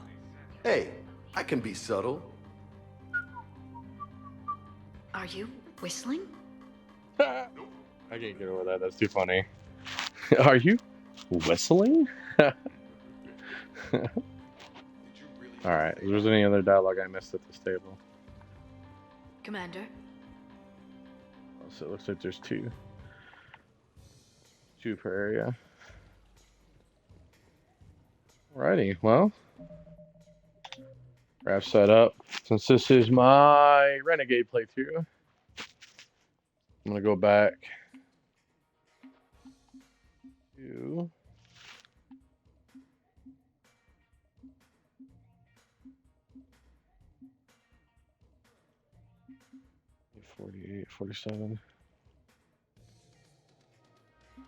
Hey, I can be subtle. Are you whistling? I can't get over that. That's too funny. Are you whistling? Alright, if there's any other dialogue I missed at this table. Commander? So it looks like there's two per area. Alrighty, well. Wrap that up. Since this is my Renegade playthrough, I'm gonna go back to 48, 47. I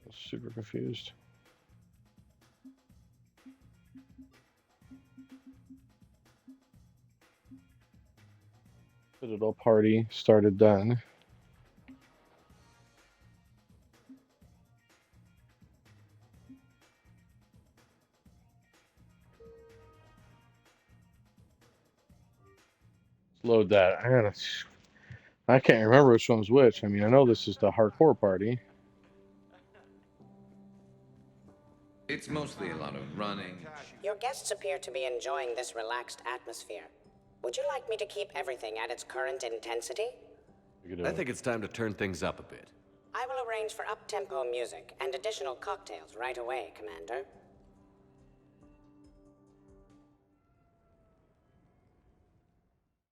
was super confused. Citadel party started then. Load that. I can't remember which one's which. I mean, I know this is the hardcore party. It's mostly a lot of running. Your guests appear to be enjoying this relaxed atmosphere. Would you like me to keep everything at its current intensity? I think it's time to turn things up a bit. I will arrange for up-tempo music and additional cocktails right away, Commander.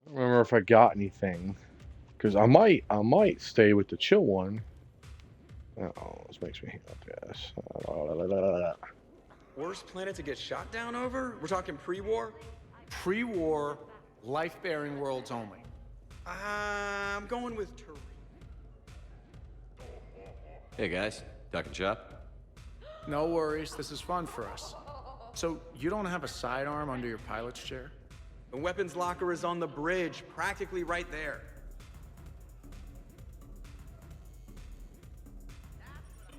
I don't remember if I got anything, because I might stay with the chill one. Oh, this makes me yes. Worst planet to get shot down over? We're talking pre-war? Pre-war, life-bearing worlds only. I'm going with Terrain. Hey guys, talking shop? No worries, this is fun for us. So, you don't have a sidearm under your pilot's chair? The weapons locker is on the bridge, practically right there.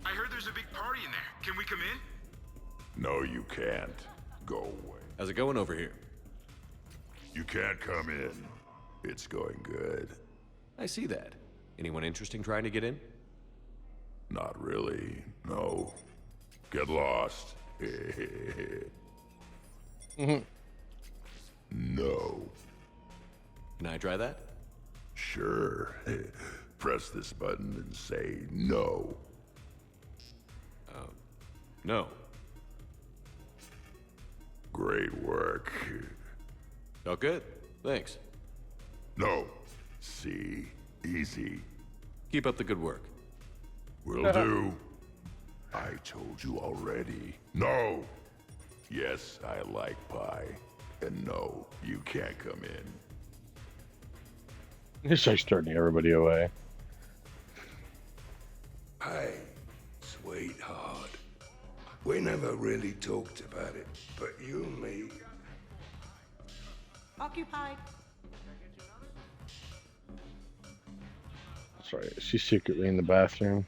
I heard there's a big party in there. Can we come in? No, you can't. Go away. How's it going over here? You can't come in. It's going good. I see that. Anyone interesting trying to get in? Not really, no. Get lost. No. Can I try that? Sure. Press this button and say no. No. Great work. Oh, good. Thanks. No. See? Easy. Keep up the good work. Will do. I told you already. No. Yes, I like pie. And no, you can't come in. This guy's turning everybody away. Hey, sweetheart. We never really talked about it, but you and me... Occupied. Sorry, she's secretly in the bathroom.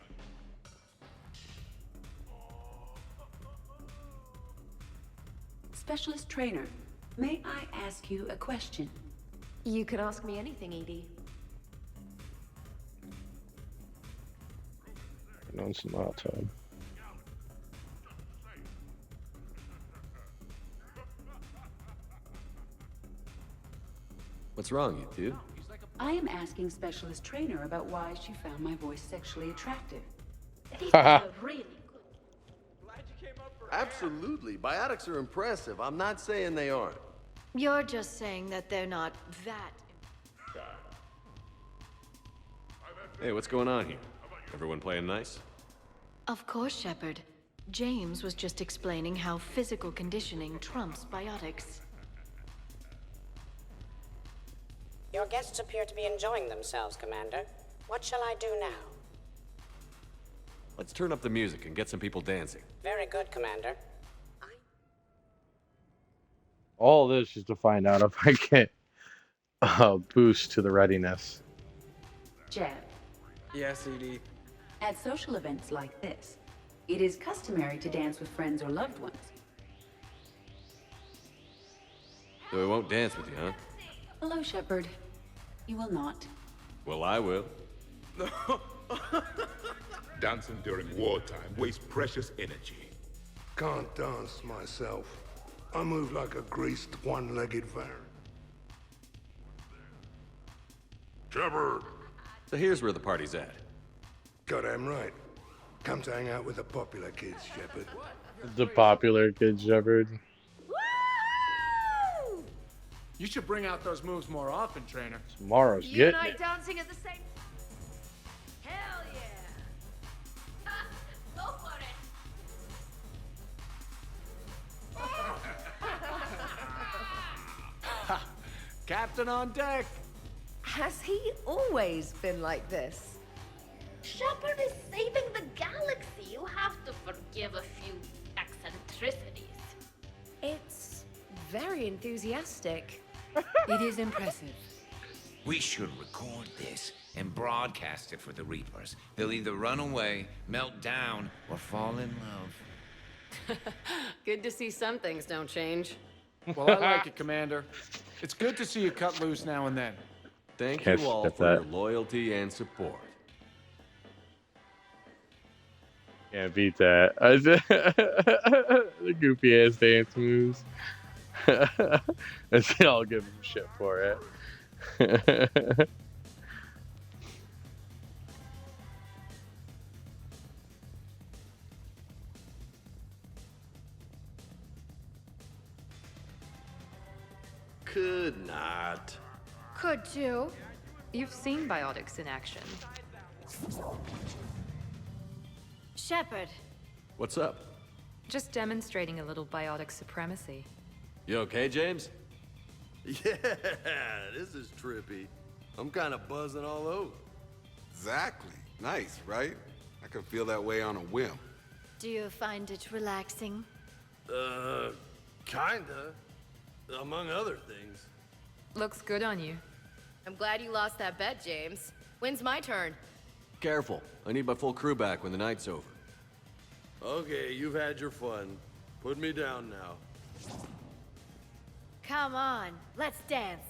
Specialist trainer, may I ask you a question? You can ask me anything, Edie. No, it's in the hot tub. What's wrong, you two? I am asking Specialist Trainer about why she found my voice sexually attractive. These are really Absolutely. Biotics are impressive. I'm not saying they aren't. You're just saying that they're not that. Hey, what's going on here? Everyone playing nice? Of course, Shepard. James was just explaining how physical conditioning trumps biotics. Your guests appear to be enjoying themselves, Commander. What shall I do now? Let's turn up the music and get some people dancing. Very good, Commander. All this is to find out if I get a boost to the readiness. Jeb, Yes, ED. at social events like this, it is customary to dance with friends or loved ones. So we won't dance with you, huh? Hello, Shepard. You will not. Well, I will. Dancing during wartime wastes precious energy. Can't dance myself. I move like a greased one-legged varant. Shepard! So here's where the party's at. Goddamn right. Come to hang out with the popular kids, Shepard. The popular kid Shepard. You should bring out those moves more often, trainer. Tomorrow's You and getting I it. dancing at the same. Hell yeah! Go for it! Captain on deck. Has he always been like this? Shepard is saving the galaxy. You have to forgive a few eccentricities. It's very enthusiastic. It is impressive. We should record this and broadcast it for the Reapers. They'll either run away, melt down, or fall in love. Good to see some things don't change. Well, I like it, Commander. It's good to see you cut loose now and then. Thank Can't you all skip for that. your loyalty and support. Can't beat that. The goofy ass dance moves. And I'll give him shit for it. Could not. Could too. You've seen biotics in action. Shepard. What's up? Just demonstrating a little biotic supremacy. You okay, James? Yeah, this is trippy. I'm kind of buzzing all over. Exactly. Nice, right? I can feel that way on a whim. Do you find it relaxing? Kinda. Among other things. Looks good on you. I'm glad you lost that bet, James. When's my turn? Careful. I need my full crew back when the night's over. Okay, you've had your fun. Put me down now. Come on, let's dance.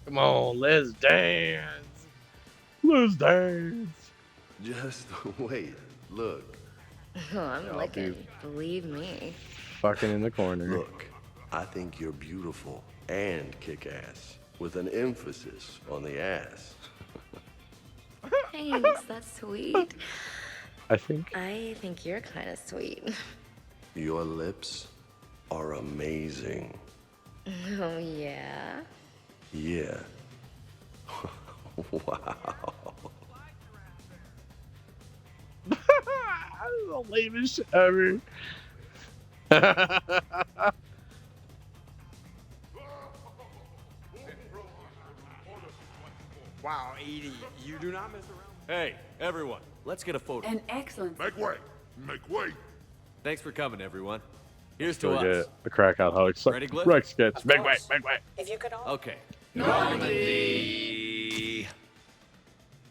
Come on, let's dance. Let's dance. Just wait. Look. Oh, I'm Oh, looking. dude. Believe me. Fucking in the corner. Look, I think you're beautiful and kick-ass, with an emphasis on the ass. Thanks, that's sweet. I think. I think you're kind of sweet. Your lips are amazing. Oh, yeah? Yeah. Wow. The lamest shit ever. Wow, Edie, you do not mess around. Hey, everyone, let's get a photo. An excellent. Make way! Make way! Thanks for coming, everyone. Here's to Go us. get the crack out Alex. Ready, Glyph? Rex sketch. Of Make way, course. make way. If you could all. Okay. Normandy.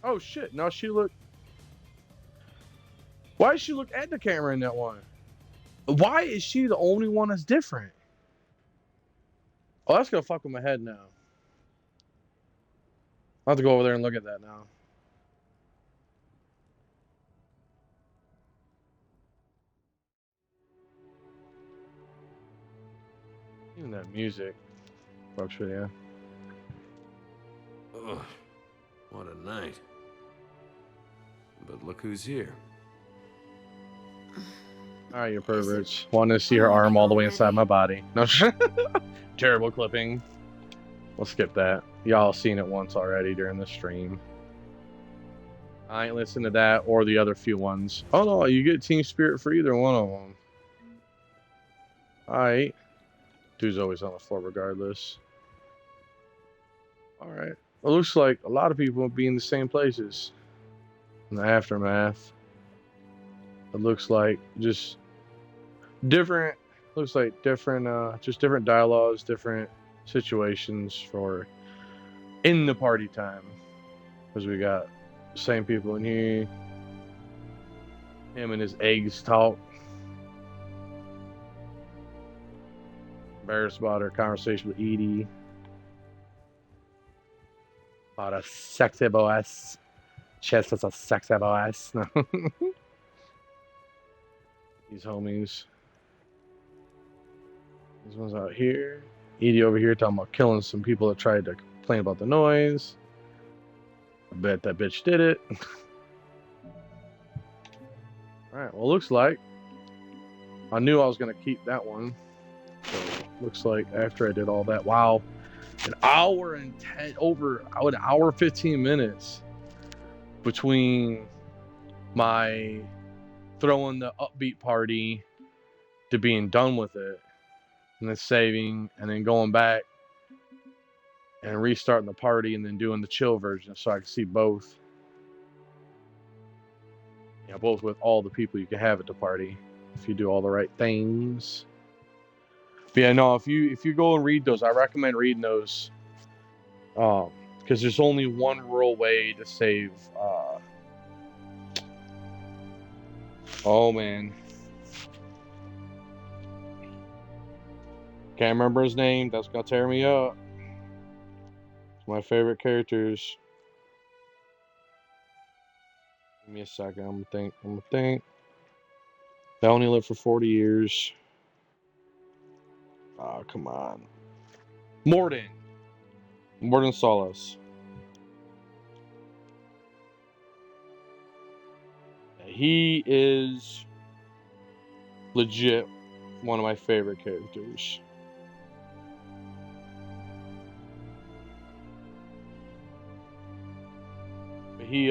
Oh shit, now she look. Why does she look at the camera in that one? Why is she the only one that's different? Oh, that's gonna fuck with my head now. I'll have to go over there and look at that now. Even that music fucks with you. Ugh, what a night. But look who's here. Alright, you perverts. Want to see her arm all the way inside my body. No, terrible clipping. We'll skip that. Y'all seen it once already during the stream. I ain't listened to that or the other few ones. Oh no, you get Team Spirit for either one of them. Alright. Dude's always on the floor regardless. Alright. It looks like a lot of people will be in the same places. In the aftermath. It looks like just different, just different dialogues, different situations for in the party time. Because we got the same people in here. Him and his eggs talk. Embarrassed about her conversation with Edie. About a sexy boss. Chess is a sexy boss. These homies. This one's out here. Edie over here talking about killing some people that tried to complain about the noise. I bet that bitch did it. Alright, well, looks like I knew I was going to keep that one. So, looks like after I did all that, wow, an hour and 15 minutes between my throwing the upbeat party to being done with it, and then saving, and then going back and restarting the party, and then doing the chill version so I can see both. Yeah, both with all the people you can have at the party if you do all the right things. But yeah, no, if you go and read those, I recommend reading those. Because there's only one real way to save. Oh man, can't remember his name. That's gonna tear me up. It's my favorite characters. Give me a second. I'm gonna think. They only lived for 40 years. Oh, come on. Mordin Solis. He is legit one of my favorite characters. He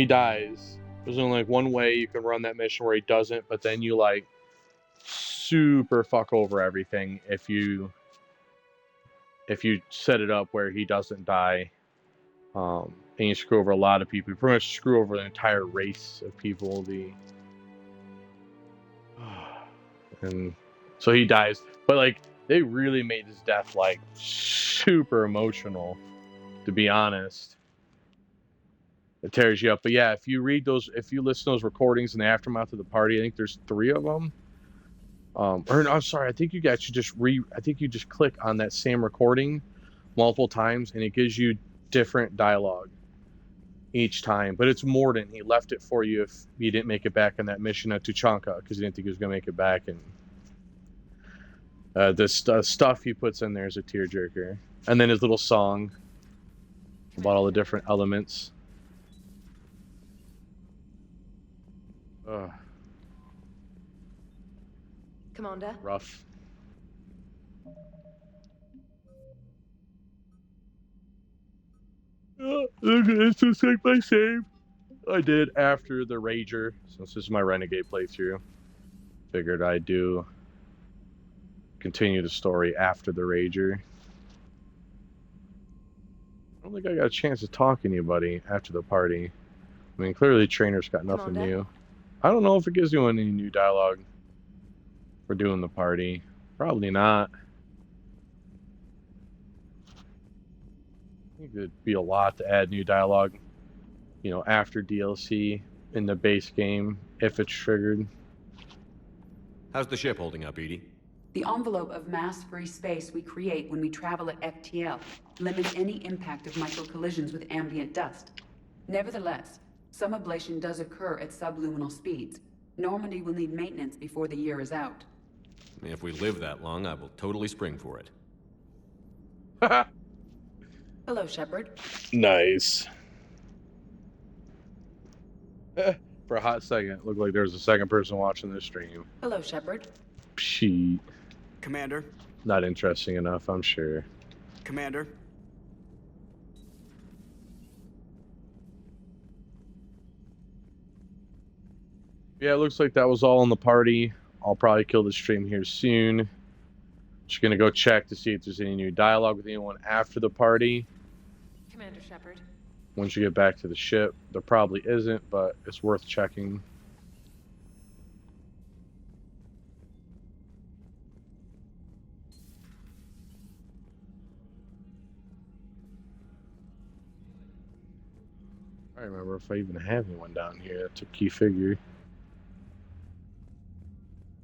dies. There's only like one way you can run that mission where he doesn't, but then you like super fuck over everything if you set it up where he doesn't die. And you screw over a lot of people. You pretty much screw over the entire race of people. And so he dies. But like they really made his death like super emotional, to be honest. It tears you up. But yeah, if you listen to those recordings in the aftermath of the party, I think there's 3 of them. Or no, I'm sorry, I think you just click on that same recording multiple times and it gives you different dialogue each time. But it's Mordin. He left it for you if you didn't make it back on that mission at Tuchanka because he didn't think he was going to make it back. And the stuff he puts in there is a tearjerker. And then his little song about all the different elements. Commander? Rough. Let's just take my save. I did after the Rager, since this is my Renegade playthrough. Figured I'd continue the story after the Rager. I don't think I got a chance to talk to anybody after the party. I mean, clearly Trainer's got nothing new. I don't know if it gives you any new dialogue for doing the party. Probably not. I think it'd be a lot to add new dialogue, after DLC in the base game, if it's triggered. How's the ship holding up, Edie? The envelope of mass-free space we create when we travel at FTL limits any impact of microcollisions with ambient dust. Nevertheless, some ablation does occur at subluminal speeds. Normandy will need maintenance before the year is out. If we live that long, I will totally spring for it. Hello, Shepard. Nice. For a hot second, it looked like there was a second person watching this stream. Hello, Shepard. Psheet. Commander. Not interesting enough, I'm sure. Commander. Yeah, it looks like that was all in the party. I'll probably kill the stream here soon. Just gonna go check to see if there's any new dialogue with anyone after the party. Commander Shepard. Once you get back to the ship, there probably isn't, but it's worth checking. I don't remember if I even have anyone down here. That's a key figure.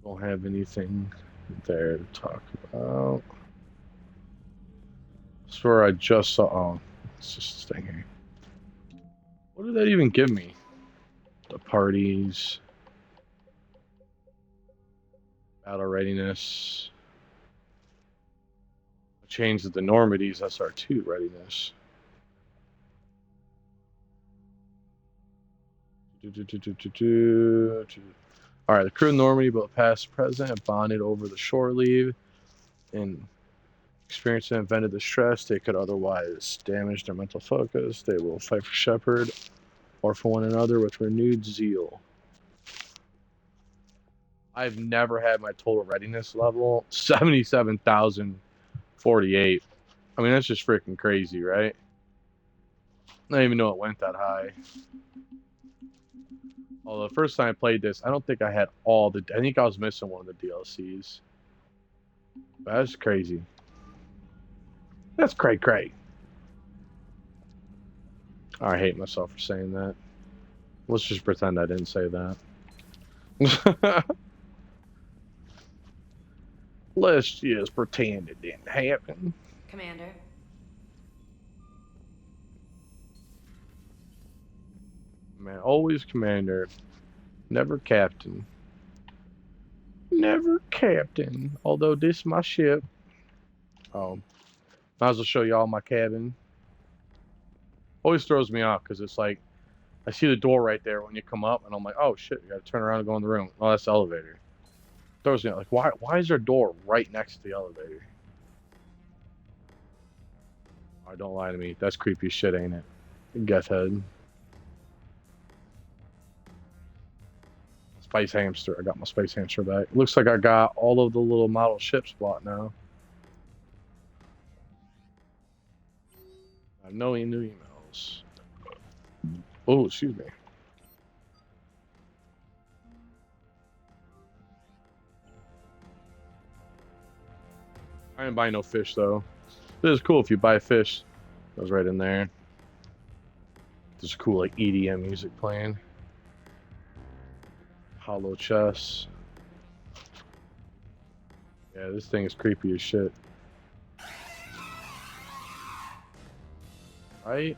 Don't have anything there to talk about. I swear I just saw. Oh, it's just this thing here. What did that even give me? The parties, battle readiness. Change the Normandy's SR2 readiness. Alright, the crew of Normandy, both past and present, have bonded over the shore leave and experienced an event of distress. They could otherwise damage their mental focus. They will fight for Shepard or for one another with renewed zeal. I've never had my total readiness level 77,048. I mean, that's just freaking crazy, right? I didn't even know it went that high. Although the first time I played this, I don't think I had all the. I think I was missing one of the DLCs. That's crazy. That's cray. I hate myself for saying that. Let's just pretend I didn't say that. Let's just pretend it didn't happen. Commander. Man, always commander. Never captain. Never captain. Although this is my ship. Oh. Might as well show you all my cabin. Always throws me off because it's like I see the door right there when you come up and I'm like, oh shit, you gotta turn around and go in the room. Oh, that's the elevator. Throws me off. Like why is there a door right next to the elevator? Oh, don't lie to me. That's creepy as shit, ain't it? Guess head. Space hamster. I got my space hamster back. Looks like I got all of the little model ships bought now. I have no new emails. Oh, excuse me. I didn't buy no fish though. This is cool if you buy fish. Goes right in there. There's cool like EDM music playing. Hollow chest. Yeah, this thing is creepy as shit. Right?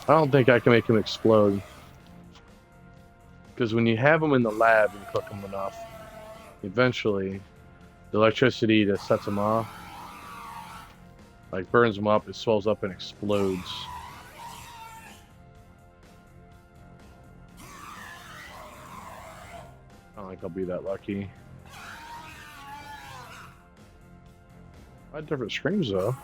I don't think I can make him explode. Because when you have them in the lab and cook them enough, eventually the electricity that sets them off, like burns them up, it swells up and explodes. I don't think I'll be that lucky. I had different screams though.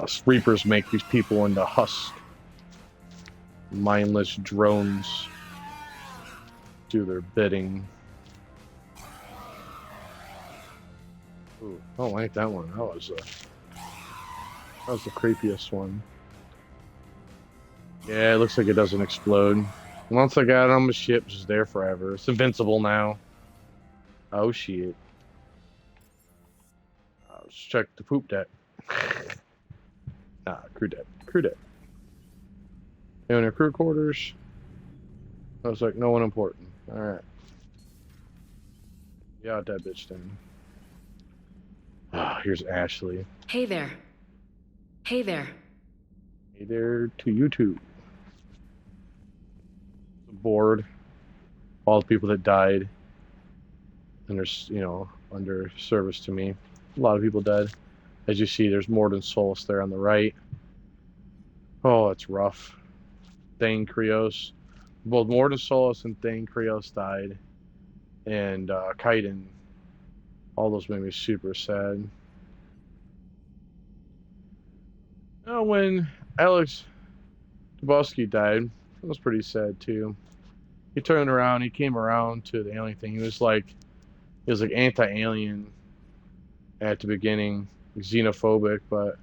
Us Reapers make these people into husk. Mindless drones do their bidding. Ooh, I don't like that one. That was the creepiest one. Yeah, it looks like it doesn't explode. Once I got it on the ship, it's just there forever. It's invincible now. Oh shit. Let's check the poop deck. Crew deck. Crew deck. In our crew quarters. I was like, no one important. Alright. Yeah, that bitch then. Ah, here's Ashley. Hey there. Hey there. Hey there to you too. Board. All the people that died. And there's, you know, under service to me. A lot of people dead. As you see, there's Mordin Solus there on the right. Oh, it's rough. Thane Krios. Both Mordin Solus and Thane Krios died. And Kaiden. All those made me super sad. Oh, when Alex Dubosky died, it was pretty sad too. He turned around, he came around to the alien thing. He was like anti-alien at the beginning, xenophobic, but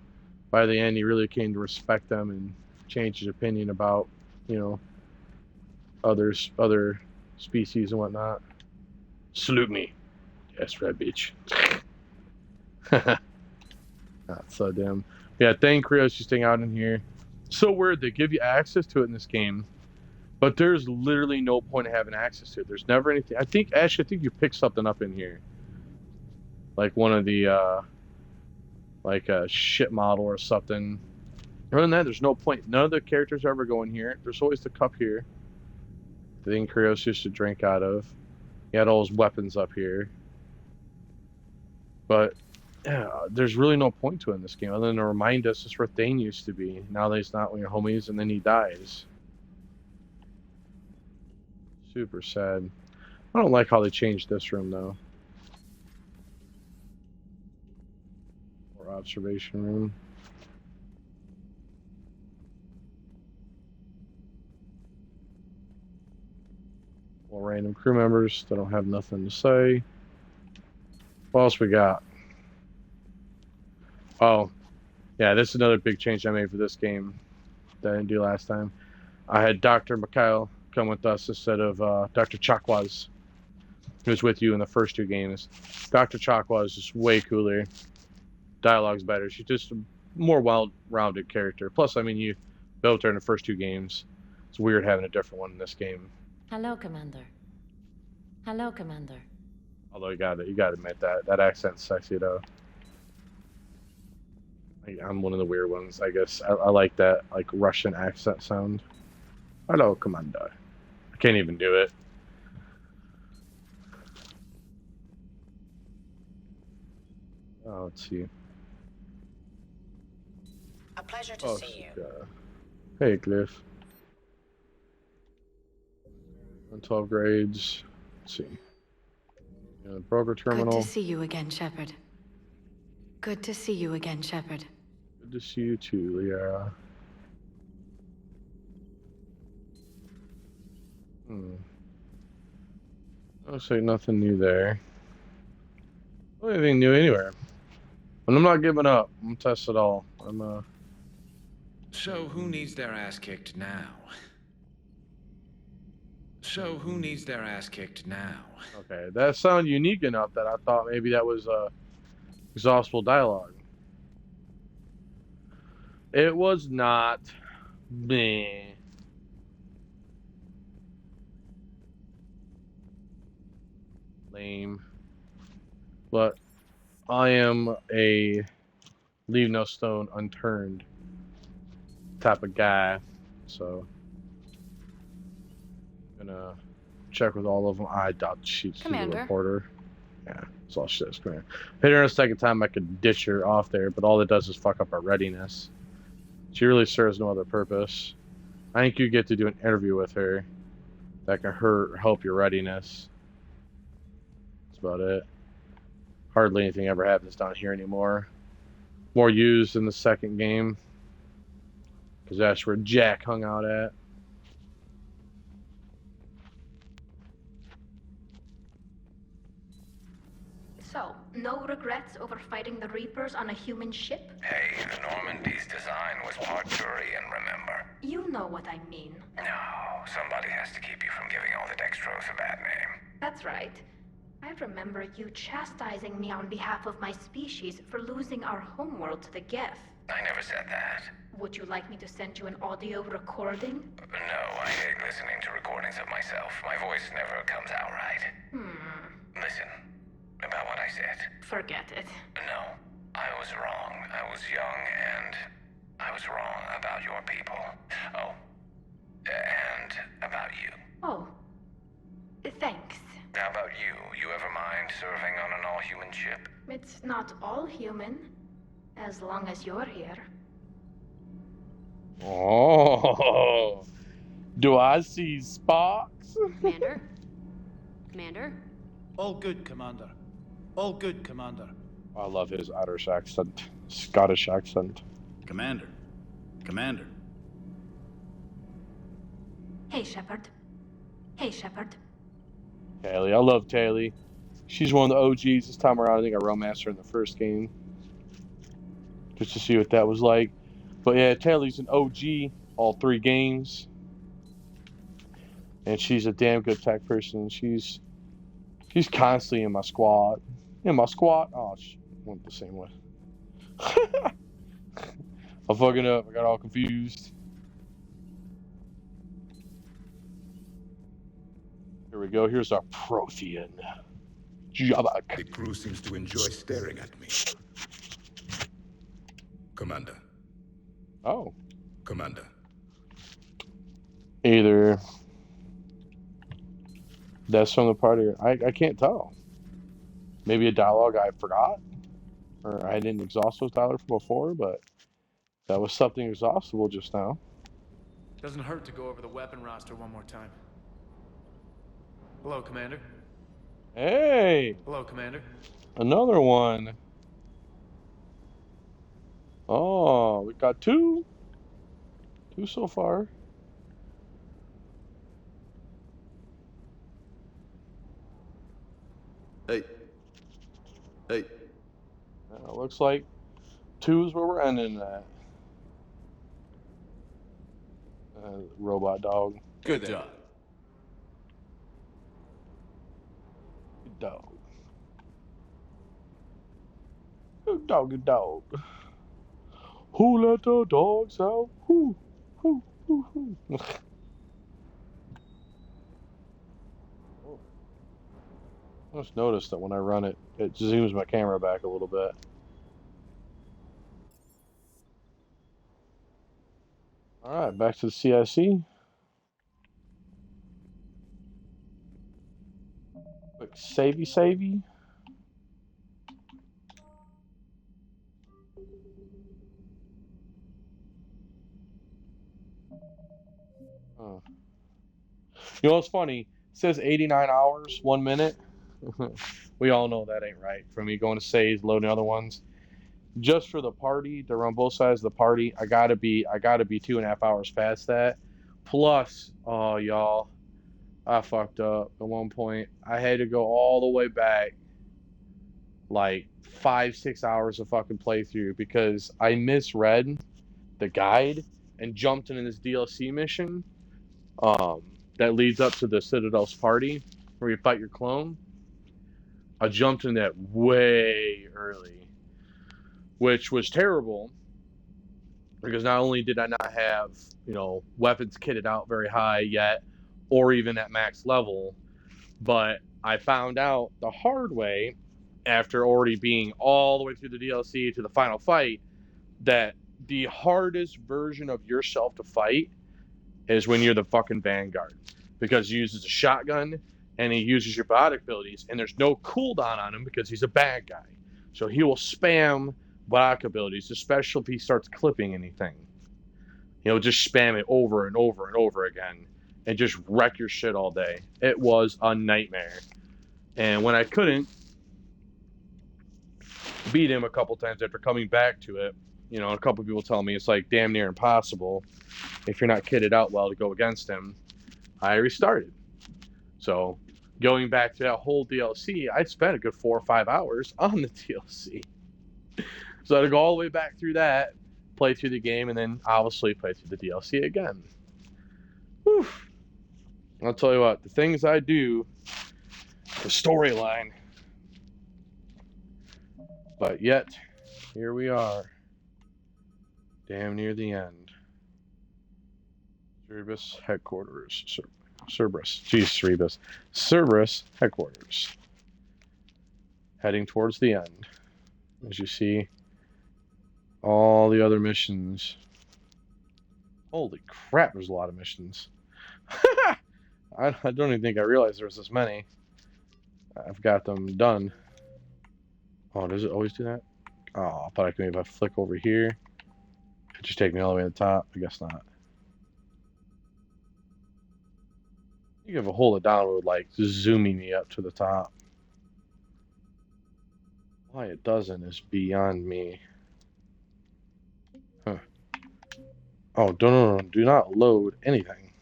by the end he really came to respect them and change his opinion about, you know, other species and whatnot. Salute me. Yes, red bitch. Not so damn. Yeah, Thane Krios just hang out in here. So weird, they give you access to it in this game, but there's literally no point in having access to it. There's never anything. I think you pick something up in here. Like one of the, like a ship model or something. Other than that, there's no point. None of the characters ever go in here. There's always the cup here. The thing Krios used to drink out of. He had all his weapons up here. But yeah, there's really no point to it in this game other than to remind us it's where Thane used to be. Now that he's not with your homies and then he dies. Super sad. I don't like how they changed this room though. Or observation room. More random crew members that don't have nothing to say. What else we got? Oh, yeah, this is another big change I made for this game that I didn't do last time. I had Dr. Mikhail come with us instead of Dr. Chakwas, who was with you in the first two games. Dr. Chakwa is just way cooler. Dialogue's better. She's just a more well-rounded character. Plus, I mean, you built her in the first two games. It's weird having a different one in this game. Hello, Commander. Hello, Commander. Although you gotta admit that accent's sexy though. I'm one of the weird ones, I guess. I like that like Russian accent sound. Hello, Commander. I can't even do it. Oh, let's see. A pleasure to see you. Hey, Glyph. 12 grades. Let's see. Broker terminal. Good to see you again, Shepard. Good to see you again, Shepard. Good to see you too, Liara. Looks like nothing new there. Not anything new anywhere. And I'm not giving up. I'm gonna test it all. So who needs their ass kicked now? So who needs their ass kicked now? Okay, that sounded unique enough that I thought maybe that was exhaustible dialogue. It was not. Meh. Lame. But I am a leave no stone unturned type of guy, so I'm gonna check with all of them. I doubt she's the reporter. Yeah, that's all she says. Come here. Hit her a second time, I could ditch her off there, but all it does is fuck up our readiness. She really serves no other purpose. I think you get to do an interview with her that can help your readiness. That's about it. Hardly anything ever happens down here anymore. More used in the second game, because that's where Jack hung out at. So, no regrets over fighting the Reapers on a human ship? Hey, the Normandy's design was part Turian, remember? You know what I mean. No, somebody has to keep you from giving all the Dextros a bad name. That's right. I remember you chastising me on behalf of my species for losing our homeworld to the Geth. I never said that. Would you like me to send you an audio recording? No, I hate listening to recordings of myself. My voice never comes out right. Listen, about what I said. Forget it. No, I was wrong. I was young and I was wrong about your people. Oh, and about you. Oh, thanks. How about you? You ever mind serving on an all-human ship? It's not all human, as long as you're here. Oh, do I see sparks? Commander? Commander? All good, Commander. All good, Commander. I love his Irish accent, Scottish accent. Commander. Commander. Hey, Shepard. Hey, Shepard. Tali, I love Tali. She's one of the OGs this time around. I think I romanced her in the first game, just to see what that was like. But yeah, Tali's an OG all three games, and she's a damn good tech person. She's constantly in my squad. In my squad? Oh, she went the same way. I'm fucking up. I got all confused. Here we go. Here's our Prothean. Javak. The crew seems to enjoy staring at me. Commander. Oh. Commander. Either that's from the party. I can't tell. Maybe a dialogue I forgot, or I didn't exhaust those dialogue from before, but that was something exhaustible just now. Doesn't hurt to go over the weapon roster one more time. Hello, Commander. Hey! Hello, Commander. Another one. Oh, we got two. Two so far. Hey. Hey. Looks like 2 is where we're ending at. Robot dog. Good dog. Good dog. Good doggy dog. Who let the dogs out? Who? I just noticed that when I run it, it zooms my camera back a little bit. Alright, back to the CIC. Quick savey. Oh. You know what's funny? It says 89 hours, 1 minute. We all know that ain't right. For me going to saves, loading other ones. Just for the party, to run both sides of the party, I gotta be 2.5 hours past that. Plus, oh y'all, I fucked up at one point. I had to go all the way back like 5-6 hours of fucking playthrough because I misread the guide and jumped into this DLC mission that leads up to the Citadel's party where you fight your clone. I jumped in that way early, which was terrible because not only did I not have, weapons kitted out very high yet or even at max level, but I found out the hard way after already being all the way through the DLC to the final fight that the hardest version of yourself to fight is when you're the fucking Vanguard, because he uses a shotgun and he uses your biotic abilities, and there's no cooldown on him because he's a bad guy. So he will spam biotic abilities, especially if he starts clipping anything. He'll just spam it over and over and over again and just wreck your shit all day. It was a nightmare. And when I couldn't beat him a couple times after coming back to it, a couple people tell me it's like damn near impossible if you're not kitted out well to go against him, I restarted. So going back to that whole DLC, I spent a good 4 or 5 hours on the DLC. So I had to go all the way back through that, play through the game, and then obviously play through the DLC again. Whew. I'll tell you what, the things I do, the storyline. But yet, here we are. Damn near the end. Cerberus headquarters. Cerberus. Jeez, Cerberus. Cerberus headquarters. Heading towards the end. As you see, all the other missions. Holy crap, there's a lot of missions. I don't even think I realized there was this many. I've got them done. Oh, does it always do that? Oh, I thought I could maybe if I flick over here. It'd just take me all the way to the top. I guess not. You have a hold it down with like zooming me up to the top. Why it doesn't is beyond me. Huh. Oh, no, do not load anything.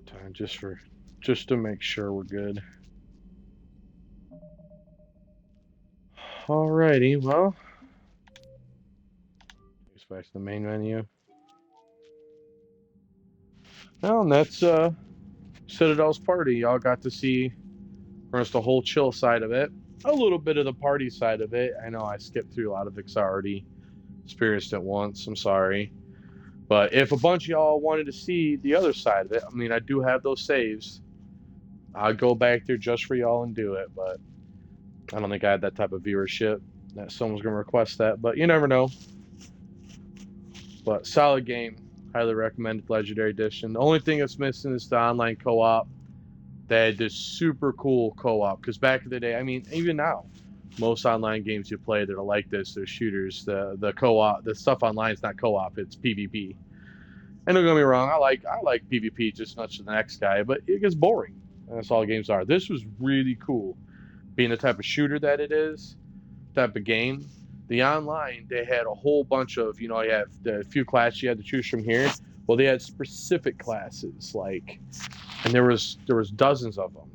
Time just to make sure we're good. Alrighty, well. Back to the main menu. Well, and that's Citadel's party. Y'all got to see first the whole chill side of it, a little bit of the party side of it. I know I skipped through a lot of it 'cause I already experienced it once. I'm sorry. But if a bunch of y'all wanted to see the other side of it, I mean, I do have those saves. I'll go back there just for y'all and do it, but I don't think I had that type of viewership that someone's going to request that, but you never know. But solid game. Highly recommended Legendary Edition. The only thing that's missing is the online co-op. They had this super cool co-op. Because back in the day, I mean, even now, most online games you play that are like this, they're shooters. The co-op, the stuff online is not co-op, it's PvP. And don't get me wrong, I like PvP just as much as the next guy, but it gets boring. And that's all games are. This was really cool. Being the type of shooter that it is, type of game. The online, they had a whole bunch of, you have the few classes you had to choose from here. Well, they had specific classes, and there was dozens of them.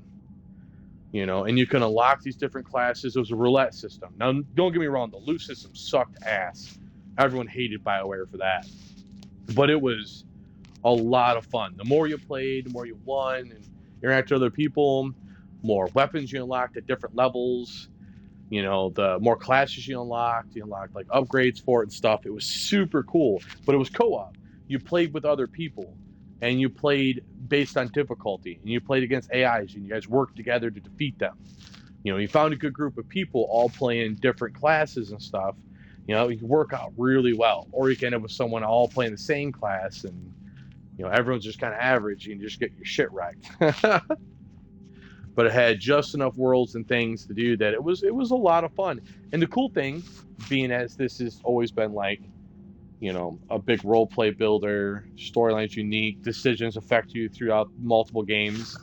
you know, and you can unlock these different classes. It was a roulette system. Now, don't get me wrong, the loot system sucked ass. Everyone hated BioWare for that. But it was a lot of fun. The more you played, the more you won and interacted with other people, more weapons you unlocked at different levels. You know, the more classes you unlocked like upgrades for it and stuff. It was super cool, but it was co-op. You played with other people, and you played based on difficulty, and you played against AIs, and you guys worked together to defeat them. You know, you found a good group of people all playing different classes and stuff. You know, you can work out really well, or you can end up with someone all playing the same class, and you know, everyone's just kind of average, and you just get your shit wrecked. But it had just enough worlds and things to do that it was a lot of fun. And the cool thing, being as this has always been like, you know, a big role play builder, storyline's unique, decisions affect you throughout multiple games.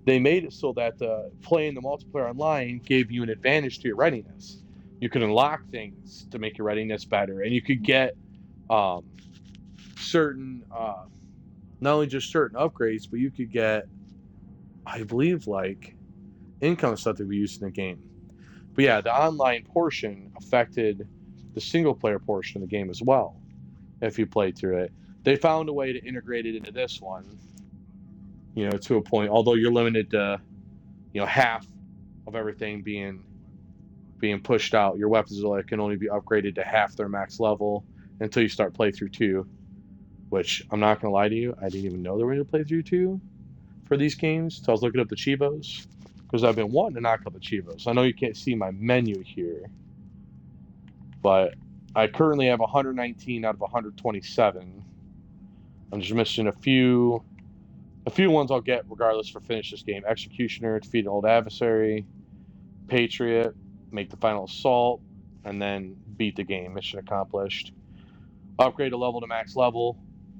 They made it so that playing the multiplayer online gave you an advantage to your readiness. You could unlock things to make your readiness better, and you could get certain, not only just certain upgrades, but you could get, I believe, like income stuff that we used in the game. But yeah, the online portion affected the single player portion of the game as well. If you played through it, they found a way to integrate it into this one, you know, to a point. Although you're limited to, you know, half of everything being pushed out. Your weapons can only be upgraded to half their max level until you start playthrough 2. Which I'm not gonna lie to you, I didn't even know there were any playthrough 2 for these games. So I was looking up the Chivos because I've been wanting to knock out the Chivos. I know you can't see my menu here, but I currently have 119 out of 127. I'm just missing a few ones I'll get regardless for finish this game. Executioner, defeat an old adversary, Patriot, make the final assault, and then beat the game. Mission accomplished. Upgrade a level to max level.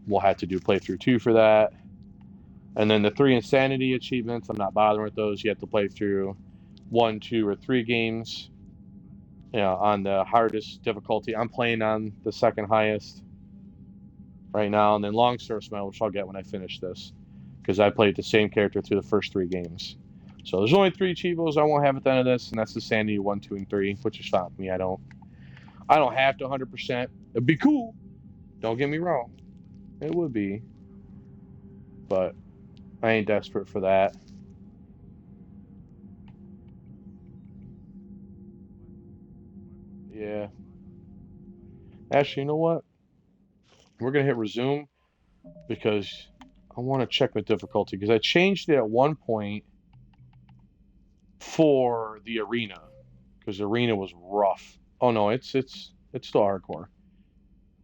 We'll have to do playthrough 2 for that. And then the 3 Insanity achievements, I'm not bothering with those. You have to play through 1, 2, or 3 games, you know, on the hardest difficulty. I'm playing on the second highest right now. And then Long Service Medal, which I'll get when I finish this, because I played the same character through the first 3 games. So there's only 3 Chivos I won't have at the end of this, and that's the Sanity 1, 2, and 3, which is fine with me. I don't have to 100%. It'd be cool. Don't get me wrong. It would be. But I ain't desperate for that. Yeah. Actually, you know what? We're going to hit resume because I want to check the difficulty, because I changed it at one point for the arena, because the arena was rough. Oh no, it's still hardcore.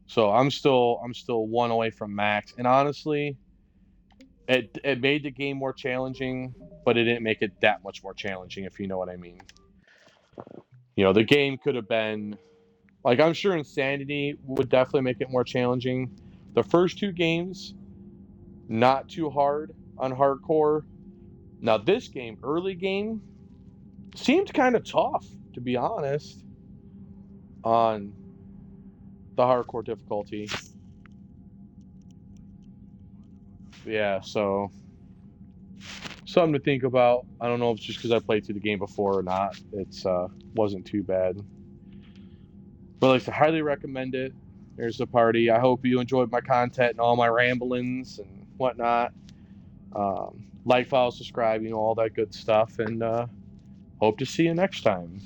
So I'm still 1 away from max, and honestly, it made the game more challenging, but it didn't make it that much more challenging, if you know what I mean. You know, the game could have been, like, I'm sure Insanity would definitely make it more challenging. The first 2 games, not too hard on hardcore. Now this game, early game, seemed kind of tough, to be honest, on the hardcore difficulty. Yeah, so something to think about. I don't know if it's just because I played through the game before or not. It's wasn't too bad. But like I said, highly recommend it. There's the party. I hope you enjoyed my content and all my ramblings and whatnot. Like, follow, subscribe, you know, all that good stuff. And hope to see you next time.